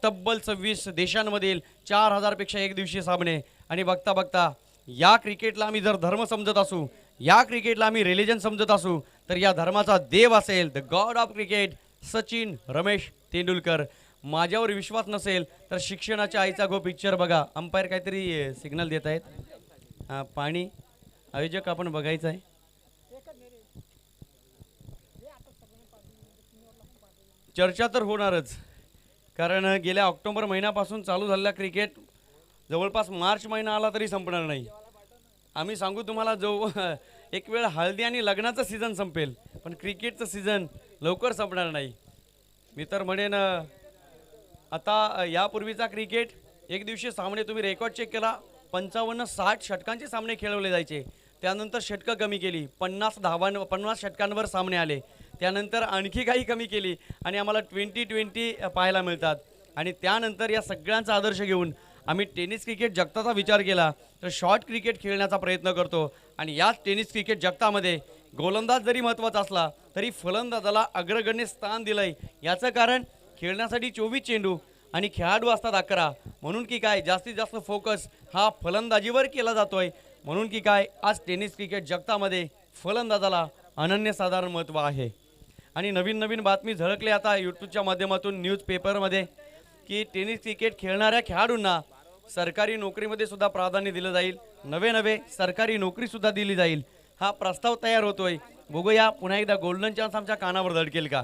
तब्बल 26 देशांमधील 4000 पेक्षा एक दिवसीय सामने. आणि बघता बघता या क्रिकेटला आम्ही जर धर्म समजत असू, या क्रिकेटला आम्ही रिलिजन समजत असू, तर या धर्माचा देव असेल the God of cricket Sachin Ramesh Tendulkar. माझ्यावर विश्वास नसेल तर शिक्षणाच्या आईचा गो पिक्चर बघा. अंपायर काहीतरी सिग्नल देत आहेत. पाणी आयोजक आपण बघायचं आहे. चर्चा तर होणारच, कारण गेल्या ऑक्टोबर महिन्यापासून चालू झालेला क्रिकेट जवळपास मार्च महिना आला तरी संपणार नाही. आम्ही सांगू तुम्हाला जो एक वेळ हळदी आणि लग्नाचं सीझन संपेल, पण क्रिकेटचं सीझन लवकर संपणार नाही. मी तर म्हणेन आता यापूर्वीचा क्रिकेट एक दिवशी सामने तुम्ही रेकॉर्ड चेक केला, 55-60 षटकांचे सामने खेळवले जायचे. त्यानंतर षटकं कमी केली, 50 षटकांवर सामने आले. त्यानंतर आणखी काही कमी केली आणि आम्हाला 20-20 पाहायला मिळतात. आणि त्यानंतर या सगळ्यांचा आदर्श घेऊन आम्ही टेनिस क्रिकेट जगताचा विचार केला तर शॉर्ट क्रिकेट खेळण्याचा प्रयत्न करतो. आणि याच टेनिस क्रिकेट जगतामध्ये गोलंदाज जरी महत्त्वाचा असला तरी फलंदाजाला अग्रगण्य स्थान दिलंय. याचं कारण खेळण्यासाठी 24 चेंडू आणि खेळाडू असतात 11, म्हणून की काय जास्तीत जास्त फोकस हा फलंदाजीवर केला जातोय. म्हणून की काय आज टेनिस क्रिकेट जगतामध्ये फलंदाजाला अनन्यसाधारण महत्त्व आहे. आणि नवीन नवीन बातमी झळकली आता यूट्यूबच्या माध्यमातून, न्यूजपेपरमध्ये, की टेनिस क्रिकेट खेळणाऱ्या खेळाडूंना सरकारी नोकरीमध्ये सुद्धा प्राधान्य दिलं जाईल, नवे सरकारी नोकरीसुद्धा दिली जाईल. हा प्रस्ताव तयार होतोय. बघूया पुन्हा एकदा गोल्डन चान्स आमच्या कानावर धडकेल का?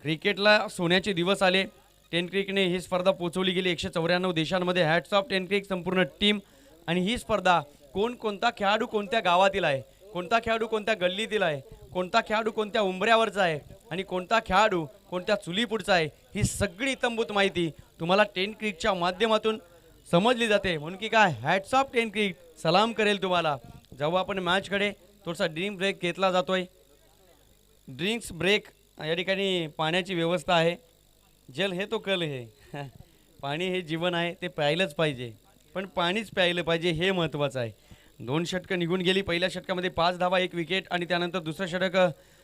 क्रिकेटला सोन्याचे दिवस आले. टेन क्रिकने ही स्पर्धा पोचवली गेली 194 देशांमध्ये. हॅट्स ऑफ टेन क्रिक संपूर्ण टीम. आणि ही स्पर्धा कोणता खेळाडू कोणत्या गावातील आहे, कोणता खेळाडू कोणत्या गल्लीतील आहे, कोणता खेळाडू कोणत्या उंबऱ्यावरचा आहे आणि कोणता खेळाडू कोणत्या चुलीपुढचा आहे, ही सगळी इत्थंभूत माहिती तुम्हाला टेन क्रिकच्या माध्यमातून समजली जाते. म्हणून की काय हॅट्स ऑफ टेन क्रिक सलाम करेल तुम्हाला. जेव्हा आपण मॅचकडे थोडासा ड्रिंक ब्रेक घेतला जातोय. ड्रिंक्स ब्रेक या ठिकाणी पाण्याची व्यवस्था आहे. जल हे तो कल हे पाणी हे जीवन आहे, ते प्यायलंच पाहिजे, पण पाणीच प्यायलं पाहिजे हे महत्त्वाचं आहे. 2 षटकं निघून गेली. पहिल्या षटकामध्ये 5 धावा 1 विकेट आणि त्यानंतर दुसरं षटक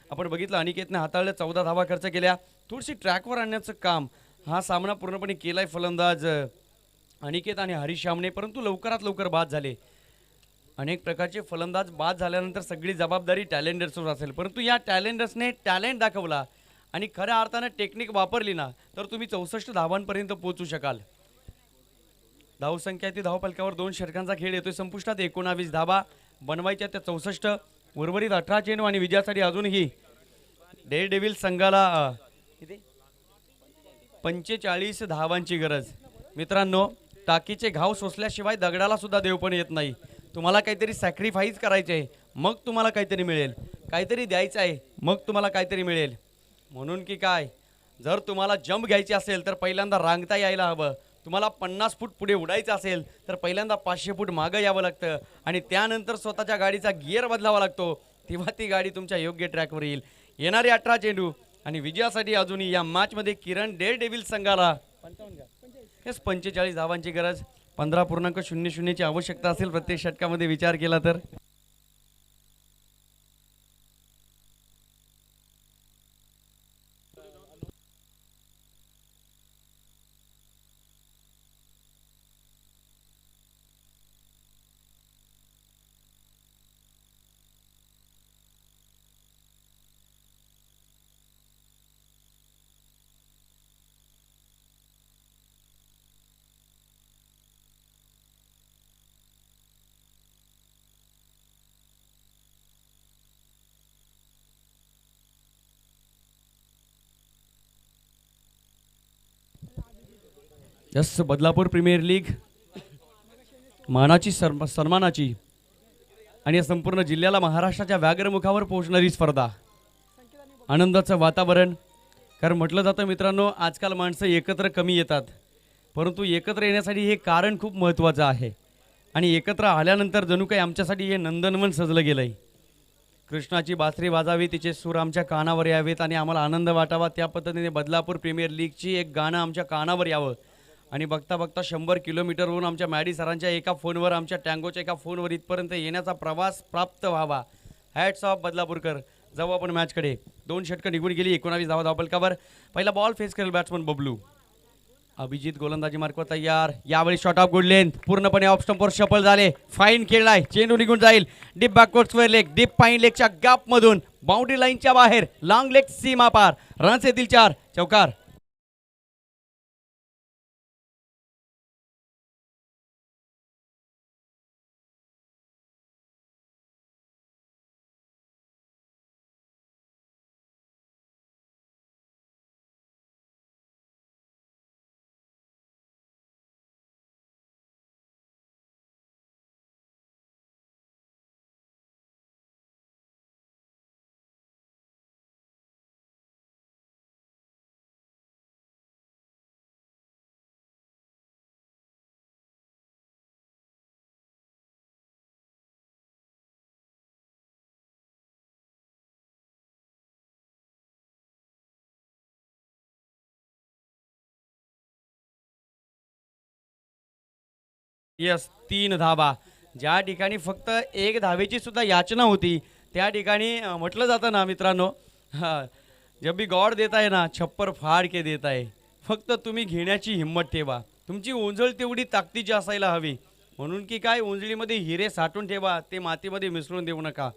आपण बघितलं अनिकेतने हाताळलं, 14 धावा खर्च केल्या. थोडीशी ट्रॅकवर आणण्याचं काम हा सामना पूर्णपणे केलाय फलंदाज अनिकेत आणि हरीश शामणे, परंतु लवकरात लवकर बाद झाले. अनेक प्रकारचे फलंदाज बाद झाल्यानंतर सगळी जबाबदारी टॅलेंडर्सवर असेल, परंतु या टॅलेंडर्सने टॅलेंट दाखवला आणि खऱ्या अर्थानं टेक्निक वापरली ना तर तुम्ही 64 धावांपर्यंत पोहोचू शकाल. धावसंख्या ती धावपलकावर 2 षटकांचा खेळ येतोय संपुष्टात. 19 धावा बनवायच्या त्या 64, उर्वरित 18 चेंडू आणि विजयासाठी अजूनही डेअर डेव्हिल संघाला किती 45 धावांची गरज. मित्रांनो, टाकीचे घाव सोसल्याशिवाय दगडाला सुद्धा देव पण येत नाही. तुम्हाला काहीतरी सॅक्रिफाईस करायचे आहे, मग तुम्हाला काहीतरी मिळेल. काहीतरी द्यायचं आहे, मग तुम्हाला काहीतरी मिळेल. म्हणून की काय, जर तुम्हाला जंप घ्यायची असेल तर पहिल्यांदा रांगता यायला हवं. तुम्हाला 50 फूट पुढे उडायचं असेल तर पहिल्यांदा 500 फूट मागं यावं लागतं आणि त्यानंतर स्वतःच्या गाडीचा गिअर बदलावा लागतो. तेव्हा ती गाडी तुमच्या योग्य ट्रॅकवर येईल. येणारे 18 चेंडू आणि विजयासाठी अजूनही या मॅचमध्ये किरण डेअर डेव्हिल संघाला 45 धावांची गरज. 15.00 ची आवश्यकता असेल प्रत्येक षटकामध्ये विचार केला तर. यस, बदलापूर प्रीमियर लीग मानाची सन्मानाची आणि या संपूर्ण जिल्ह्याला महाराष्ट्राच्या व्याघ्रमुखावर पोहोचणारी स्पर्धा. आनंदाचं वातावरण. कारण म्हटलं जातं मित्रांनो, आजकाल माणसं एकत्र कमी येतात, परंतु एकत्र येण्यासाठी हे कारण खूप महत्त्वाचं आहे. आणि एकत्र आल्यानंतर जणू काही आमच्यासाठी हे नंदनवन सजलं गेलं आहे. कृष्णाची बासरी वाजावी, तिचे सूर आमच्या कानावर यावेत आणि आम्हाला आनंद वाटावा, त्या पद्धतीने बदलापूर प्रीमियर लीगची एक गाणं आमच्या कानावर यावं. आणि बघता बघता 100 किलोमीटरवरून आमच्या मॅडी सरांच्या एका फोनवर, आमच्या टँगोच्या एका फोनवर इथपर्यंत येण्याचा प्रवास प्राप्त व्हावा. हॅट्स ऑफ बदलापूरकर. जाऊ आपण मॅचकडे. 2 षटकं निघून गेली. 19 धावा धावपलकावर. पहिला बॉल फेस करेल बॅट्समन बबलू. अभिजित गोलंदाजी मार्कवर तयार. यावेळी शॉट ऑफ गुड लेंथ पूर्णपणे ऑफ स्टंपवर शफल झाले. फाईन खेळलाय. चेंडू निघून जाईल. Deep backward square leg, deep fine लेगच्या गॅप मधून बाउंड्री लाईनच्या बाहेर, लॉंग लेग सीमा पार. रन्स येतील 4. चौकार. यस, 3 धावा. ज्या ठिकाणी फक्त 1 धावेची सुद्धा याचना होती, त्या ठिकाणी म्हटलं जातं ना मित्रांनो, जब भी गॉड देता है ना, छप्पर फाड के देता है. फक्त तुम्ही घेण्याची हिंमत ठेवा. तुमची ओंजळ तेवढी ताकदीची असायला हवी. म्हणून की काय, ओंजळीमध्ये हिरे साठवून ठेवा, ते मातीमध्ये मिसळून देऊ नका.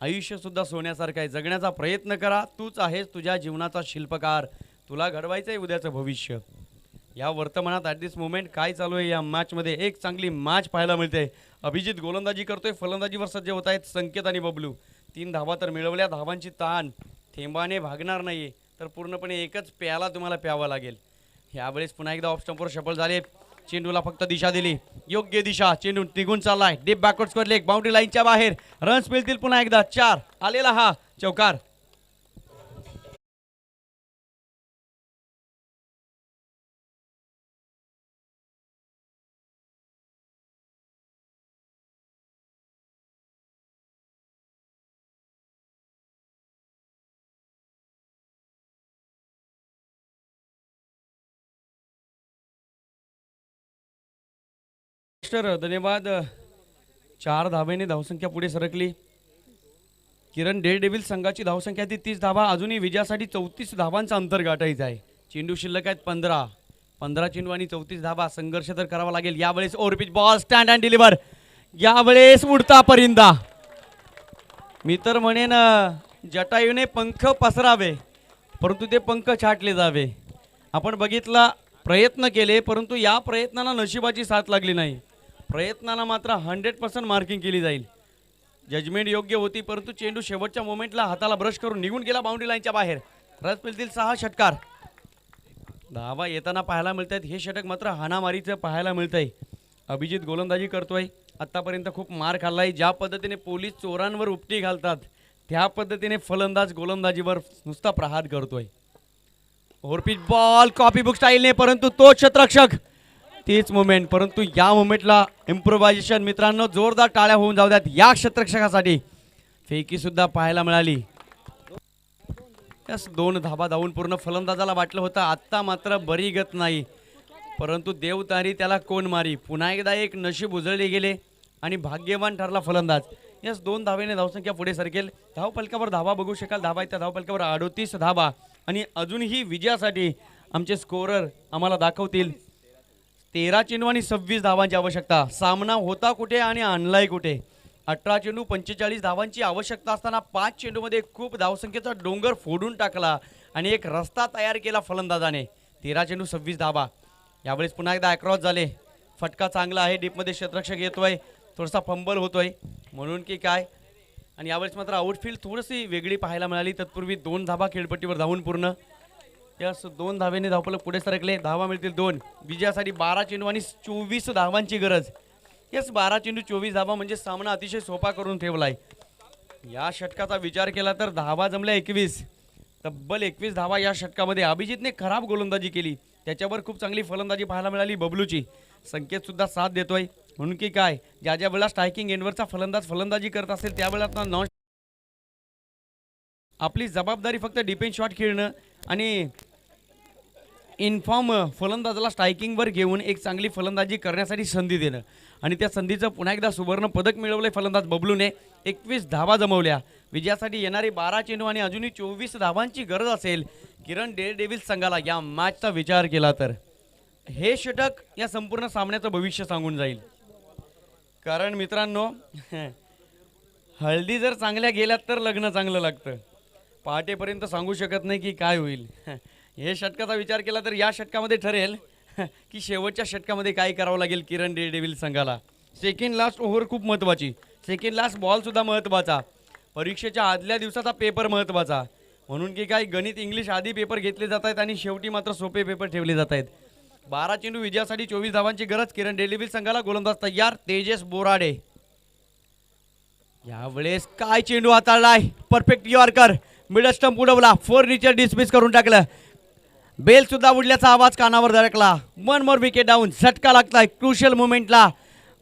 आयुष्य सुद्धा सोन्यासारखं आहे. जगण्याचा प्रयत्न करा. तूच आहेस तुझ्या जीवनाचा शिल्पकार. तुला घडवायचं आहे उद्याचं भविष्य. या वर्तमानात ॲट दिस मोमेंट काय चालू आहे या मॅचमध्ये, एक चांगली मॅच पाहायला मिळते. अभिजित गोलंदाजी करतोय, फलंदाजीवर सज्ज होत आहेत संकेत आणि बबलू. 3 धावा तर मिळवल्या. धावांची ताण थेंबाने भागणार नाही, तर पूर्णपणे एकच प्याला तुम्हाला प्यावा लागेल. यावेळेस पुन्हा एकदा ऑफ स्टंपवर शफल झाले. चेंडूला फक्त दिशा दिली, योग्य दिशा. चेंडू निघून चाललाय. Deep backward square leg, boundary लाईनच्या बाहेर. रन्स मिळतील पुन्हा एकदा. 4 आलेला हा चौकार. धन्यवाद. 4 धावेने धावसंख्या पुढे सरकली. किरण डेअर डेव्हिल संघाची धावसंख्या ती 30 धावा. अजूनही विजयासाठी 34 धावांचा अंतर गाठायचा आहे. चेंडू शिल्लक आहेत 15. 15 चेंडू आणि 34 धाबा. संघर्ष तर करावा लागेल यावेळेस. Overpitch ball stand and deliver. यावेळेस उडता परिंदा. मी तर म्हणेन जटायूने पंख पसरावे परंतु ते पंख छाटले जावे. आपण बघितला प्रयत्न केले परंतु या प्रयत्नाला नशिबाची साथ लागली नाही. प्रयत्नाला मात्र 100% मार्किंग केली जाईल. जजमेंट योग्य होती परंतु चेंडू शेवटच्या मोमेंटला हाताला ब्रश करून निघून गेला बाउंड्री लाईनच्या बाहेर. रसपिलतील 6 षटकार. धावा येताना पाहायला मिळत आहेत. हे षटक मात्र हाणामारीचं पाहायला मिळतंय. अभिजित गोलंदाजी करतोय. आतापर्यंत खूप मार खाल्लाय. ज्या पद्धतीने पोलीस चोरांवर उपटी घालतात त्या पद्धतीने फलंदाज गोलंदाजीवर नुसता प्रहार करतोय. ओव्हरपिच बॉल कॉपी बुक स्टाईलने परंतु तो क्षेत्ररक्षक तीच मुवमेंट. परंतु या मुवमेंटला इम्प्रोव्हायझेशन मित्रांनो जोरदार टाळ्या होऊन जाऊ द्यात या क्षेत्ररक्षकासाठी. फेकी सुद्धा पाहायला मिळाली. यस 2 धाबा धावून पूर्ण. फलंदाजाला वाटलं होतं आत्ता मात्र बरी गत नाही परंतु देवतारी त्याला कोण मारी. पुन्हा एकदा एक नशीब उजळले गेले आणि भाग्यवान ठरला फलंदाज. यस 2 धावेने धावसंख्या पुढे सरकेल. धावफलकावर धावा बघू शकाल. धावा त्या धावफलकावर 38 धावा आणि अजूनही विजयासाठी आमचे स्कोरर आम्हाला दाखवतील. 13 चेंडू आणि 26 धावांची आवश्यकता. सामना होता कुठे आणि आणलाय कुठे. 18 चेंडू 45 धावांची आवश्यकता असताना 5 चेंडूमध्ये खूप धावसंख्येचा डोंगर फोडून टाकला आणि एक रस्ता तयार केला फलंदाजाने. 13 चेंडू 26 धावा. यावेळेस पुन्हा एकदा अक्रॉस झाले. फटका चांगला आहे. डीपमध्ये क्षेत्ररक्षक येतोय. थोडासा फंबल होतोय म्हणून की काय. आणि यावेळेस मात्र आउटफील्ड थोडीशी वेगळी पाहायला मिळाली. तत्पूर्वी 2 धाबा खेळपट्टीवर धावून पूर्ण. यस 2 धावेने धावफलक पुढे सरकले. धावा मिळतील 2. विजयासाठी 12 चेंडू आणि 24 धावांची गरज. यस 12 चेंडू 24 धावा म्हणजे सामना अतिशय सोपा करून ठेवलाय. या षटकाचा विचार केला तर धावा जमल्या 21. तब्बल 21 धावा या षटकामध्ये. अभिजितने खराब गोलंदाजी केली. त्याच्यावर खूप चांगली फलंदाजी पाहायला मिळाली बबलूची. संकेत सुद्धा साथ देतोय म्हणून की काय ज्या ज्या वेळेला स्ट्रायकिंग एंडवरचा फलंदाज फलंदाजी करत असेल त्यावेळेला नॉन आपली जबाबदारी फक्त डिफेन्स शॉट खेळणं आणि इन्फॉर्म फलंदाजाला स्ट्रायकिंगवर घेऊन एक चांगली फलंदाजी करण्यासाठी संधी देणं. आणि त्या संधीचं पुन्हा एकदा सुवर्ण पदक मिळवलंय फलंदाज बबलूने. 21 धावा जमवल्या. विजयासाठी येणारे 12 चेंडू आणि अजूनही 24 धावांची गरज असेल किरण डेअरडेव्हिल्स संघाला या मॅचचा विचार केला तर. हे षटक या संपूर्ण सामन्याचं भविष्य सांगून जाईल. कारण मित्रांनो हळदी जर चांगल्या गेल्यात तर लग्न चांगलं लागतं. पहाटेपर्यंत सांगू शकत नाही की काय होईल. हे षटकाचा विचार केला तर या षटकामध्ये ठरेल की शेवटच्या षटकामध्ये काय करावं लागेल किरण डेअरडेव्हिल्स संघाला. सेकंड लास्ट ओव्हर खूप महत्त्वाची. सेकंड लास्ट बॉल सुद्धा महत्त्वाचा. परीक्षेच्या आदल्या दिवसाचा पेपर महत्त्वाचा. म्हणून की काय गणित इंग्लिश आधी पेपर घेतले जात आहेत आणि शेवटी मात्र सोपे पेपर ठेवले जात आहेत. 12 चेंडू विजयासाठी 24 धावांची गरज. किरण डेअरडेव्हिल्स संघाला गोलंदाज तयार. तेजस बोराडे. यावेळेस काय चेंडू हाताळलाय. Perfect yorker. मिडल स्टंप उडवला. 4 नीचर डिसमिस करून टाकलं. बेल सुद्धा उडल्याचा आवाज कानावर धडकला. 1 मोर विकेट डाऊन. झटका लागलाय क्रुशियल मोमेंटला.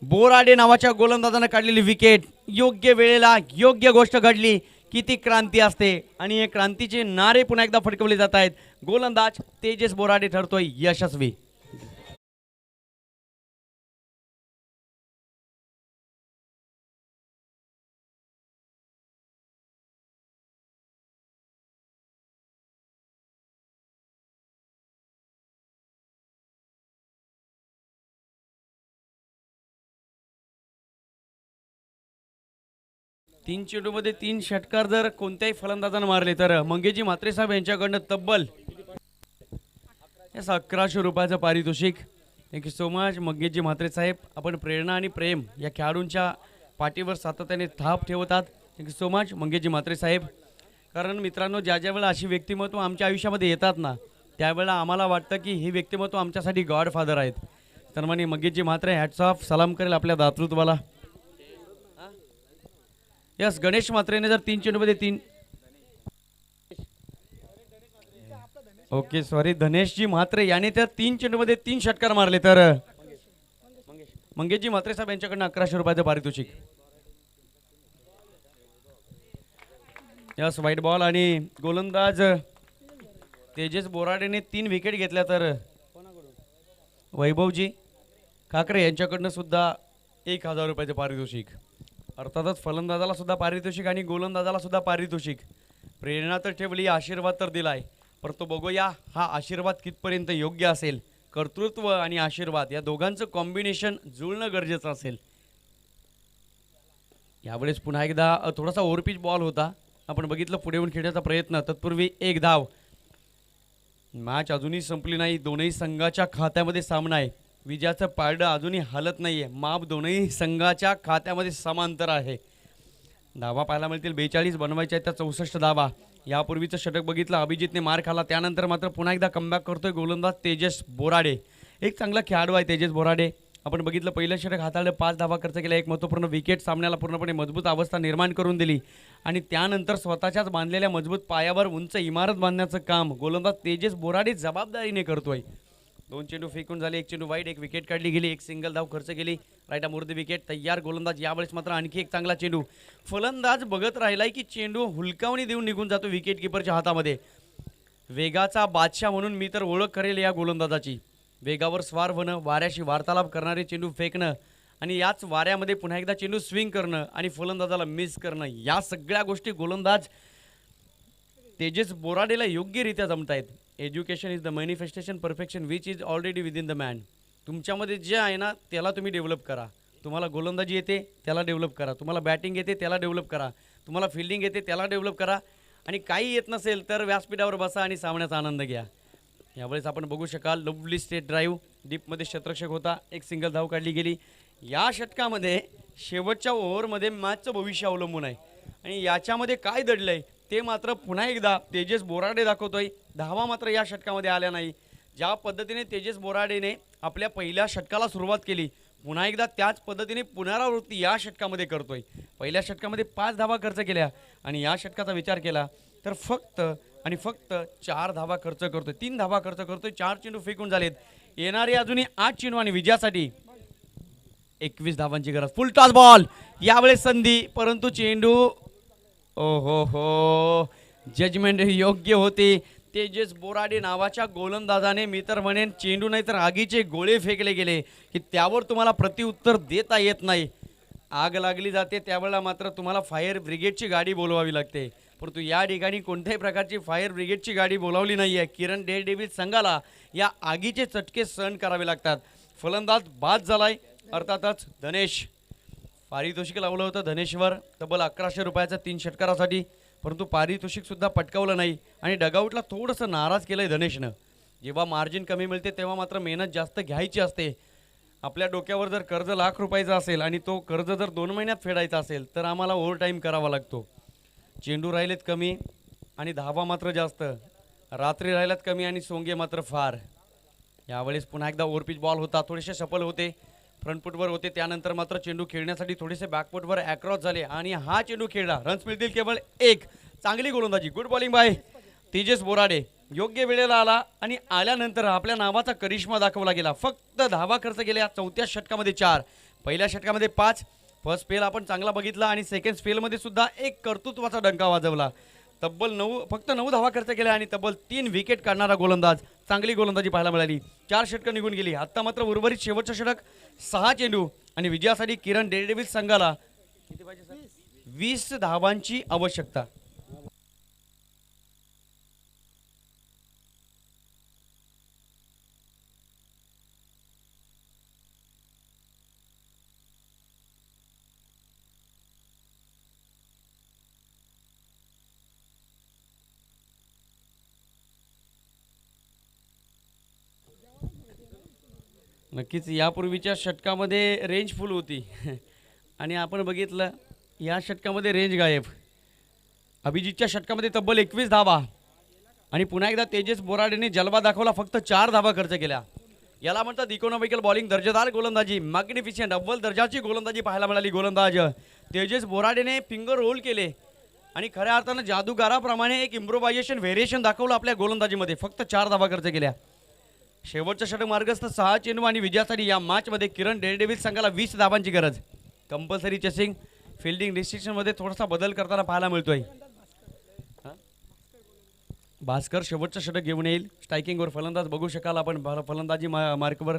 बोराडे नावाच्या गोलंदाजानं काढलेली विकेट. योग्य वेळेला योग्य गोष्ट घडली. किती क्रांती असते आणि हे क्रांतीचे नारे पुन्हा एकदा फटकवले जात आहेत. गोलंदाज तेजस बोराडे ठरतोय यशस्वी. तीन चेंडूमध्ये 3 षटकार जर कोणत्याही फलंदाजानं मारले तर मंगेजी म्हात्रे साहेब यांच्याकडनं तब्बल 1100 रुपयाचं पारितोषिक. थँक्यू सो मच मंगेजी म्हात्रे साहेब. आपण प्रेरणा आणि प्रेम या खेळाडूंच्या पाठीवर सातत्याने थाप ठेवतात. थँक्यू सो मच मंगेजी म्हात्रे साहेब. कारण मित्रांनो ज्या ज्या वेळेला अशी व्यक्तिमत्व आमच्या आयुष्यामध्ये येतात ना त्यावेळेला आम्हाला वाटतं की हे व्यक्तिमत्व आमच्यासाठी गॉडफादर आहेत. तर म्हणे मंगेजी म्हात्रे हॅट्स ऑफ. सलाम करेल आपल्या दातृत्वाला. यस गणेश म्हात्रेने जर 3 चेंडूमध्ये 3 ओके सॉरी धनेशजी म्हात्रे याने तर 3 चेंडूमध्ये 3 षटकार मारले तर मंगेशजी म्हात्रे साहेब यांच्याकडनं 1100 रुपयाचं पारितोषिक. यस व्हाईट बॉल आणि गोलंदाज तेजस बोराडेने 3 विकेट घेतल्या तर वैभवजी काकरे यांच्याकडनं सुद्धा 1000 रुपयाचं पारितोषिक. अर्थातच फलंदाजाला सुद्धा पारितोषिक आणि गोलंदाजाला सुद्धा पारितोषिक. प्रेरणा तर ठेवली आशीर्वाद तर दिलाय. परंतु बघूया हा आशीर्वाद कितपर्यंत योग्य असेल. कर्तृत्व आणि आशीर्वाद या दोघांचं कॉम्बिनेशन जुळणं गरजेचं असेल. यावेळेस पुन्हा एकदा थोडासा ओव्हरपिच बॉल होता, आपण बघितलं पुढे येऊन खेळण्याचा प्रयत्न, तत्पूर्वी एक धाव. मॅच अजूनही संपली नाही, दोनही संघाच्या खात्यामध्ये सामना आहे. विजयाचं पारडं अजूनही हलत नाहीये, माप दोनही संघाच्या खात्यामध्ये समांतर आहे. धावा पाहायला मिळतील 42 बनवायच्या आहेत, त्या 64 धावा. यापूर्वीचं षटक बघितलं, अभिजितने मार खाला, त्यानंतर मात्र पुन्हा एकदा कमबॅक करतोय गोलंदाज तेजस बोराडे. एक चांगला खेळाडू आहे तेजस बोराडे. आपण बघितलं पहिलं षटक हाताळलं, 5 धावा खर्च केला, एक महत्त्वपूर्ण विकेट सामन्याला पूर्णपणे मजबूत अवस्था निर्माण करून दिली आणि त्यानंतर स्वतःच्याच बांधलेल्या मजबूत पायावर उंच इमारत बांधण्याचं काम गोलंदाज तेजस बोराडे जबाबदारीने करतोय. 2 चेंडू फेकून झाले, 1 चेंडू वाईट, 1 विकेट काढली गेली, 1 सिंगल धाव खर्च केली, राईट मुर्दी विकेट तयार. गोलंदाज यावेळेस मात्र आणखी एक चांगला चेंडू. फलंदाज बघत राहिलाय की चेंडू हुलकावणी देऊन निघून जातो विकेट किपरच्या हातामध्ये. वेगाचा बादशाह म्हणून मी तर ओळख करेल या गोलंदाजाची. वेगावर स्वार होणं, वाऱ्याशी वार्तालाप करणारे चेंडू फेकणं आणि याच वाऱ्यामध्ये पुन्हा एकदा चेंडू स्विंग करणं आणि फलंदाजाला मिस करणं, या सगळ्या गोष्टी गोलंदाज तेजस बोराडेला योग्यरित्या जमत आहेत. Education is the manifestation perfection which is already within the man. तुमच्यामध्ये जे आहे ना त्याला तुम्ही डेव्हलप करा. तुम्हाला गोलंदाजी येते त्याला डेव्हलप करा, तुम्हाला बॅटिंग येते त्याला डेव्हलप करा, तुम्हाला फिल्डिंग येते त्याला डेव्हलप करा आणि काही येत नसेल तर व्यासपीठावर बसा आणि सामन्याचा आनंद घ्या. यावेळेस आपण बघू शकाल लवली स्टेट ड्राईव्ह, डीपमध्ये क्षेत्ररक्षक होता, 1 सिंगल धाव काढली गेली. या षटकामध्ये शेवटच्या ओव्हरमध्ये मॅचचं भविष्य अवलंबून आहे आणि याच्यामध्ये काय दडलंय ते मात्र पुन्हा एकदा तेजस बोराडे दाखवतोय. धावा मात्र या षटकामध्ये आल्या नाही. ज्या पद्धतीने तेजस बोराडेने आपल्या पहिल्या षटकाला सुरुवात केली, पुन्हा एकदा त्याच पद्धतीने पुनरावृत्ती या षटकामध्ये करतोय. पहिल्या षटकामध्ये 5 धावा खर्च केल्या आणि या षटकाचा विचार केला तर फक्त आणि फक्त 4 धावा खर्च करतोय, 3 धावा खर्च करतोय, 4 चेंडू फेकून झालेत. येणारे अजूनही 8 चेंडू आणि विजयासाठी 21 धावांची गरज. फुल टॉस बॉल, यावेळेस संधी, परंतु चेंडू हो जजमेंट योग्य होते. तेजस बोराडे नावाच्या गोलंदाजाने मी तर म्हणेन चेंडू नाही तर आगीचे गोळे फेकले गेले की त्यावर तुम्हाला प्रत्युत्तर देता येत नाही. आग लागली जाते त्यावेळेला मात्र तुम्हाला फायर ब्रिगेडची गाडी बोलवावी लागते, परंतु या ठिकाणी कोणत्याही प्रकारची फायर ब्रिगेडची गाडी बोलावली नाही आहे. किरण डेअरडेव्हिल संघाला या आगीचे चटके सहन करावे लागतात. फलंदाज बाद झालाय, अर्थातच धनेश. पारितोषिक लावलं होतं धनेशवर तब्बल 1100 रुपयाचं 3 षटकारासाठी, परंतु पारितोषिक सुद्धा पटकावलं नाही आणि डगआउटला थोडंसं नाराज केलंय धनेशनं. जेव्हा मार्जिन कमी मिळते तेव्हा मात्र मेहनत जास्त घ्यायची असते. आपल्या डोक्यावर जर कर्ज लाख रुपयाचं असेल आणि तो कर्ज जर 2 महिन्यात फेडायचा असेल तर आम्हाला ओव्हर टाईम करावा लागतो. चेंडू राहिलेत कमी आणि धावा मात्र जास्त, रात्री राहिल्यात कमी आणि सोंगे मात्र फार. यावेळेस पुन्हा एकदा ओव्हरपिच बॉल होता, थोडेसे सफल होते, फ्रंटफुटवर होते, त्यानंतर मात्र चेंडू खेळण्यासाठी थोडेसे बॅकफुटवर ॲक्रॉस झाले आणि हा चेंडू खेळला. रन्स मिळतील केवळ 1. चांगली गोलंदाजी, good bowling bye Tejas Borade. योग्य वेळेला आला आणि आल्यानंतर आपल्या नावाचा करिश्मा दाखवला गेला. फक्त धावा खर्च केल्या 4थ्या षटकामध्ये 4, पहिल्या षटकामध्ये 5. फर्स्ट स्पेल आपण चांगला बघितला आणि सेकंड स्पेलमध्ये सुद्धा एक कर्तृत्वाचा डंका वाजवला. फक्त 9 धावा खर्च केल्या आणि तब्बल 3 विकेट काढणारा गोलंदाज. चांगली गोलंदाजी पाहायला मिळाली. 4 षटकं निघून गेली. आता मात्र उर्वरित शेवटचं षटक, 6 चेंडू आणि विजयासाठी किरण डेअरडेव्हिल संघाला 20 धावांची आवश्यकता. नक्कीच यापूर्वीच्या षटकामध्ये रेंज फुल होती आणि आपण बघितलं या षटकामध्ये रेंज गायब. अभिजितच्या षटकामध्ये तब्बल 21 धावा आणि पुन्हा एकदा तेजस बोराडेने जलवा दाखवला. फक्त 4 धावा खर्च केल्या. याला म्हणतात इकॉनॉमिकल बॉलिंग, दर्जेदार गोलंदाजी, मॅग्निफिशियंट, अव्वल दर्जाची गोलंदाजी पाहायला मिळाली. गोलंदाज तेजस बोराडेने फिंगर रोल केले आणि खऱ्या अर्थानं जादूगाराप्रमाणे एक इम्प्रोव्हायझेशन व्हेरिएशन दाखवलं आपल्या गोलंदाजीमध्ये. फक्त 4 धावा खर्च केल्या. शेवटचं षटक मार्गस्थ, 6 चेंडू आणि विजयासाठी या मॅचमध्ये किरण डेअरडेव्हिल संघाला 20 धावांची गरज. कंपल्सरी चेसिंग, फिल्डिंग रिस्ट्रिक्शनमध्ये थोडासा बदल करताना पाहायला मिळतोय. भास्कर शेवटचं षटक घेऊन येईल. स्ट्रायकिंगवर फलंदाज बघू शकाल आपण, फलंदाजी मार्कवर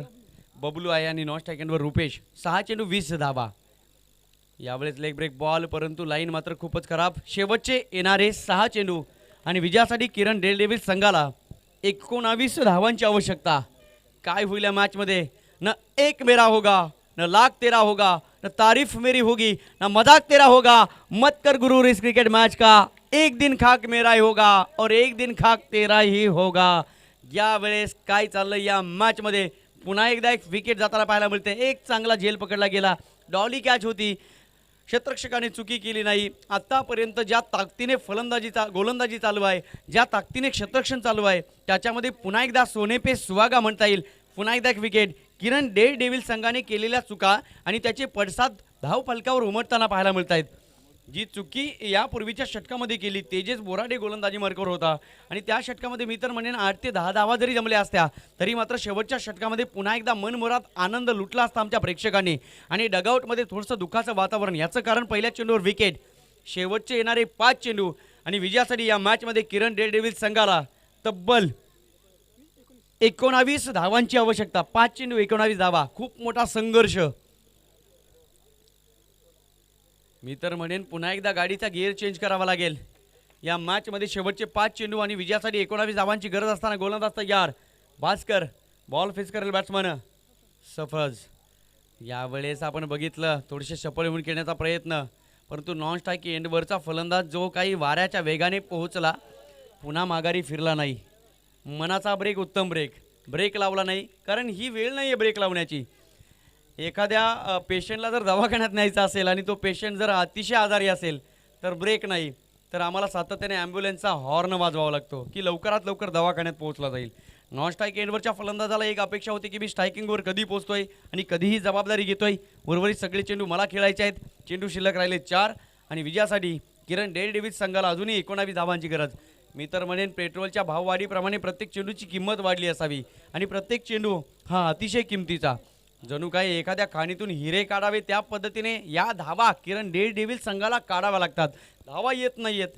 बबलू आहे आणि नॉन स्ट्रायकिंगवर रुपेश. 6 चेंडू 20 धावा. यावेळेस लेग ब्रेक बॉल, परंतु लाईन मात्र खूपच खराब. शेवटचे येणारे 6 चेंडू आणि विजयासाठी किरण डेअरडेव्हिल संघाला 19 धावांची आवश्यकता. काय होईल या मॅचमध्ये. न एक मेरा होगा न लाख तेरा होगा न तारीफ मेरी होगी न मजाक तेरा होगा. मत कर गुरूर इस क्रिकेट मैच का. एक दिन खाक मेरा ही होगा और एक दिन खाक तेरा ही होगा. या वेळेस काय चाललं या मॅचमध्ये. पुन्हा एकदा एक विकेट जाताना पाहायला मिळते. एक चांगला झेल पकडला गेला. डॉली कॅच होती. क्षेत्ररक्षकाने चुकी केली नाही. आतापर्यंत ज्या ताकदीने गोलंदाजी चालू आहे, ज्या ताकदीने क्षेत्ररक्षण चालू आहे, त्याच्यामध्ये पुन्हा एकदा सोने पे सुहागा म्हणता येईल. पुन्हा एकदा एक विकेट. किरण डेव्हिल संघाने केलेल्या चुका आणि त्याचे पडसाद धाव फलकावर उमटताना पाहायला मिळत आहेत. जी चुकी यापूर्वीच्या षटकामध्ये केली, तेजस बोराडे गोलंदाजी मार्गावर होता आणि त्या षटकामध्ये मी तर म्हणेन 8 ते 10 धावा जरी जमल्या असत्या तरी मात्र शेवटच्या षटकामध्ये पुन्हा एकदा मनमुराद आनंद लुटला असता आमच्या प्रेक्षकांनी. आणि डगआउटमध्ये थोडंसं दुःखाचं वातावरण. याचं कारण पहिल्या चेंडूवर विकेट, शेवटचे येणारे 5 चेंडू आणि विजयासाठी या मॅचमध्ये किरण डेव्हिल संघाला तब्बल 19 धावांची आवश्यकता. 5 चेंडू 19 धावा. खूप मोठा संघर्ष. मी तर म्हणेन पुन्हा एकदा गाडीचा गिअर चेंज करावा लागेल या मॅचमध्ये. शेवटचे 5 चेंडू आणि विजयासाठी 19 धावांची गरज असताना गोलंदाज तयार. भास्कर बॉल फेस करेल बॅट्समन सफज. यावेळेस आपण बघितलं थोडेसे सफळ होऊन खेळण्याचा प्रयत्न, परंतु नॉन स्ट्राईक एंडवरचा फलंदाज जो काही वाऱ्याच्या वेगाने पोहोचला पुन्हा माघारी फिरला नाही. मनाचा ब्रेक, उत्तम ब्रेक लावला नाही, कारण ही वेळ नाही आहे ब्रेक लावण्याची. एखाद्या पेशंटला जर दवाखान्यात न्यायचा असेल आणि तो पेशंट जर अतिशय आजारी असेल तर ब्रेक नाही, तर आम्हाला सातत्याने ॲम्ब्युलन्सचा हॉर्न वाजवावा लागतो की लवकरात लवकर दवाखान्यात पोहोचला जाईल. नॉन स्ट्राईक एंडवरच्या फलंदाजाला एक अपेक्षा होती की मी स्ट्रायकिंगवर कधी पोहोचतोय आणि कधीही जबाबदारी घेतोय. उर्वरित सगळे चेंडू मला खेळायचे आहेत. चेंडू शिल्लक राहिले 4 आणि विजयासाठी किरण डेव्हिल संघाला अजूनही 19 धावांची गरज. मी तर म्हणेन पेट्रोलच्या भाववाढीप्रमाणे प्रत्येक चेंडूची किंमत वाढली असावी आणि प्रत्येक चेंडू हा अतिशय किमतीचा. जणू काही एखाद्या खाणीतून हिरे काढावे त्या पद्धतीने या धावा किरण डेव्हिल संघाला काढाव्या लागतात. धावा येत नाहीयेत.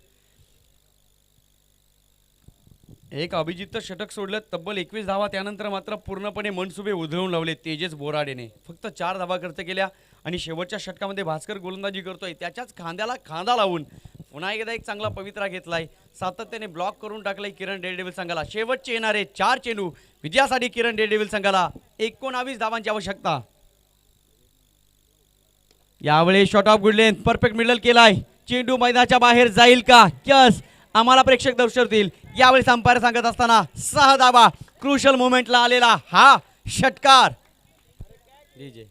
एक अभिजित षटक सोडलं, तब्बल 21 धावा. त्यानंतर मात्र पूर्णपणे मनसुबे उधळून लावले तेजस बोराडेने. फक्त 4 धावा खर्च केल्या आणि शेवटच्या षटकामध्ये भास्कर गोलंदाजी करतोय. त्याच्याच खांद्याला खांदा लावून पुन्हा एकदा एक चांगला पवित्रा घेतलाय. सातत्याने ब्लॉक करून टाकलाय किरण डेव्हिल संघाला. शेवटचे येणारे 4 चेंडू विजयासाठी किरण डेव्हिल संघाला 19 धावांची आवश्यकता. यावेळी shot off good length perfect middle केलाय. चेंडू मैदानाच्या बाहेर जाईल का? यस, आम्हाला प्रेक्षक दर्शवतील. यावेळी अंपायर सांगत असताना 6 धावा. क्रुशल मोमेंटला आलेला हा षटकार. डीजे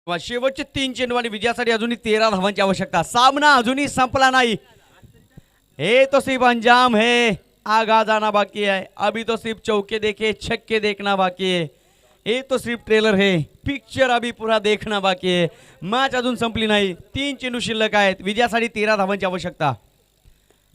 शेवटचे 3 चेंडू आणि विजयासाठी अजूनही 13 धावांची आवश्यकता. सामना अजूनही संपला नाही. हे तो सिर्फ अंजाम है, आगा जाना बाकी है. अभी तो सिर्फ चौके देखे छक्के देखना बाकी है. हे तो सिर्फ ट्रेलर है, पिक्चर अभी पूरा देखना बाकी है. मॅच अजून संपली नाही. 3 चेंडू शिल्लक आहेत. विजयासाठी 13 धावांची आवश्यकता.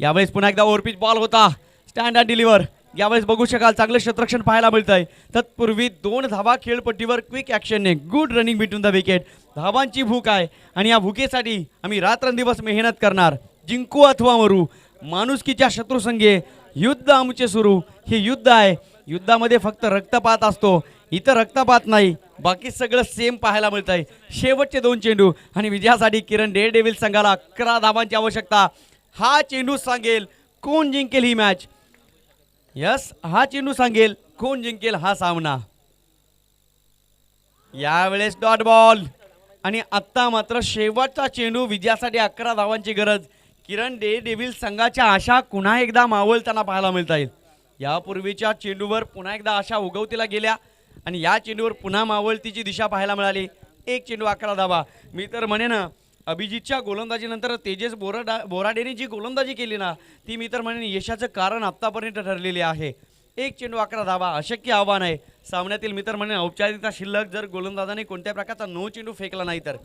यावेळेस पुन्हा एकदा ओव्हरपिच बॉल होता. Stand and deliver. यावेळेस बघू शकाल चांगलं क्षेत्ररक्षण पाहायला मिळत आहे. तत्पूर्वी 2 धावा खेळपट्टीवर क्विक ॲक्शनने. Good running between the wicket. धावांची भूक आहे आणि या भूकेसाठी आम्ही रात्रंदिवस मेहनत करणार. जिंकू अथवा मरू, माणुसकीच्या शत्रुसंघे युद्ध आमचे सुरू. हे युद्ध आहे. युद्धामध्ये फक्त रक्तपात असतो, इथं रक्तपात नाही. बाकी सगळं सेम पाहायला मिळत आहे. शेवटचे 2 चेंडू आणि विजयासाठी किरण डेव्हिल संघाला 11 धावांची आवश्यकता. हा चेंडू सांगेल कोण जिंकेल ही मॅच. यस, हा चेंडू सांगेल कोण जिंकेल हा सामना. यावेळेस डॉट बॉल आणि आत्ता मात्र शेवटचा चेंडू. विजयासाठी 11 धावांची गरज. किरण डेव्हिल संघाच्या आशा पुन्हा एकदा मावळताना पाहायला मिळत आहेत. यापूर्वीच्या चेंडूवर पुन्हा एकदा आशा उगवतीला गेल्या आणि या चेंडूवर पुन्हा मावळतीची दिशा पाहायला मिळाली. 1 चेंडू 11 धावा. मी तर म्हणेन अभिजितच्या गोलंदाजीनंतर तेजस बोराडेने जी गोलंदाजी केली ना, ती मी तर म्हणेन यशाचं कारण आत्तापर्यंत ठरलेली आहे. 1 चेंडू 11 धावा अशक्य आव्हान आहे सामन्यातील. मी तर म्हणेन औपचारिकता शिल्लक जर गोलंदाजाने कोणत्या प्रकारचा 9 चेंडू फेकला नाही तर.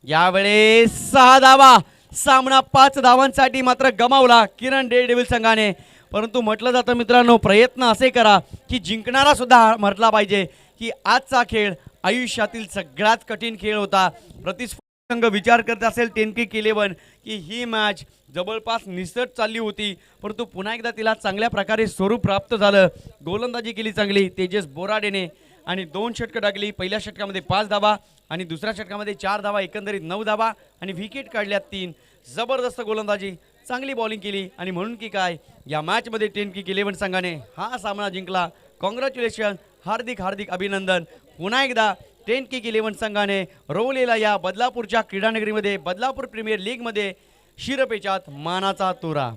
यावेळेस 6 धावा. सामना 5 धावांसाठी मात्र गमावला किरण डेव्हिल संघाने. परंतु म्हटलं जातं मित्रांनो, प्रयत्न असे करा की जिंकणारा सुद्धा म्हटला पाहिजे की आजचा खेळ आयुष्यातील सगळ्यात कठीण खेळ होता. संघ विचार करत असेल 10 किक 11 की ही मॅच जवळपास निसट चालली होती, परंतु पुन्हा एकदा तिला चांगल्या प्रकारे स्वरूप प्राप्त झालं. गोलंदाजी केली चांगली तेजस बोराडेने आणि 2 षटकं टाकली. पहिल्या षटकामध्ये 5 धावा आणि दुसऱ्या षटकामध्ये 4 धावा, एकंदरीत 9 धावा आणि विकेट काढल्या 3. जबरदस्त गोलंदाजी, चांगली बॉलिंग केली आणि म्हणून की काय या मॅचमध्ये 10 किक 11 संघाने हा सामना जिंकला. कॉंग्रॅच्युलेशन, हार्दिक हार्दिक अभिनंदन. पुन्हा एकदा 10 किक 11 संघाने रोवलेला या बदलापूरच्या क्रीडानगरीमध्ये बदलापूर प्रीमियर लीगमध्ये शिरपेचात मानाचा तुरा.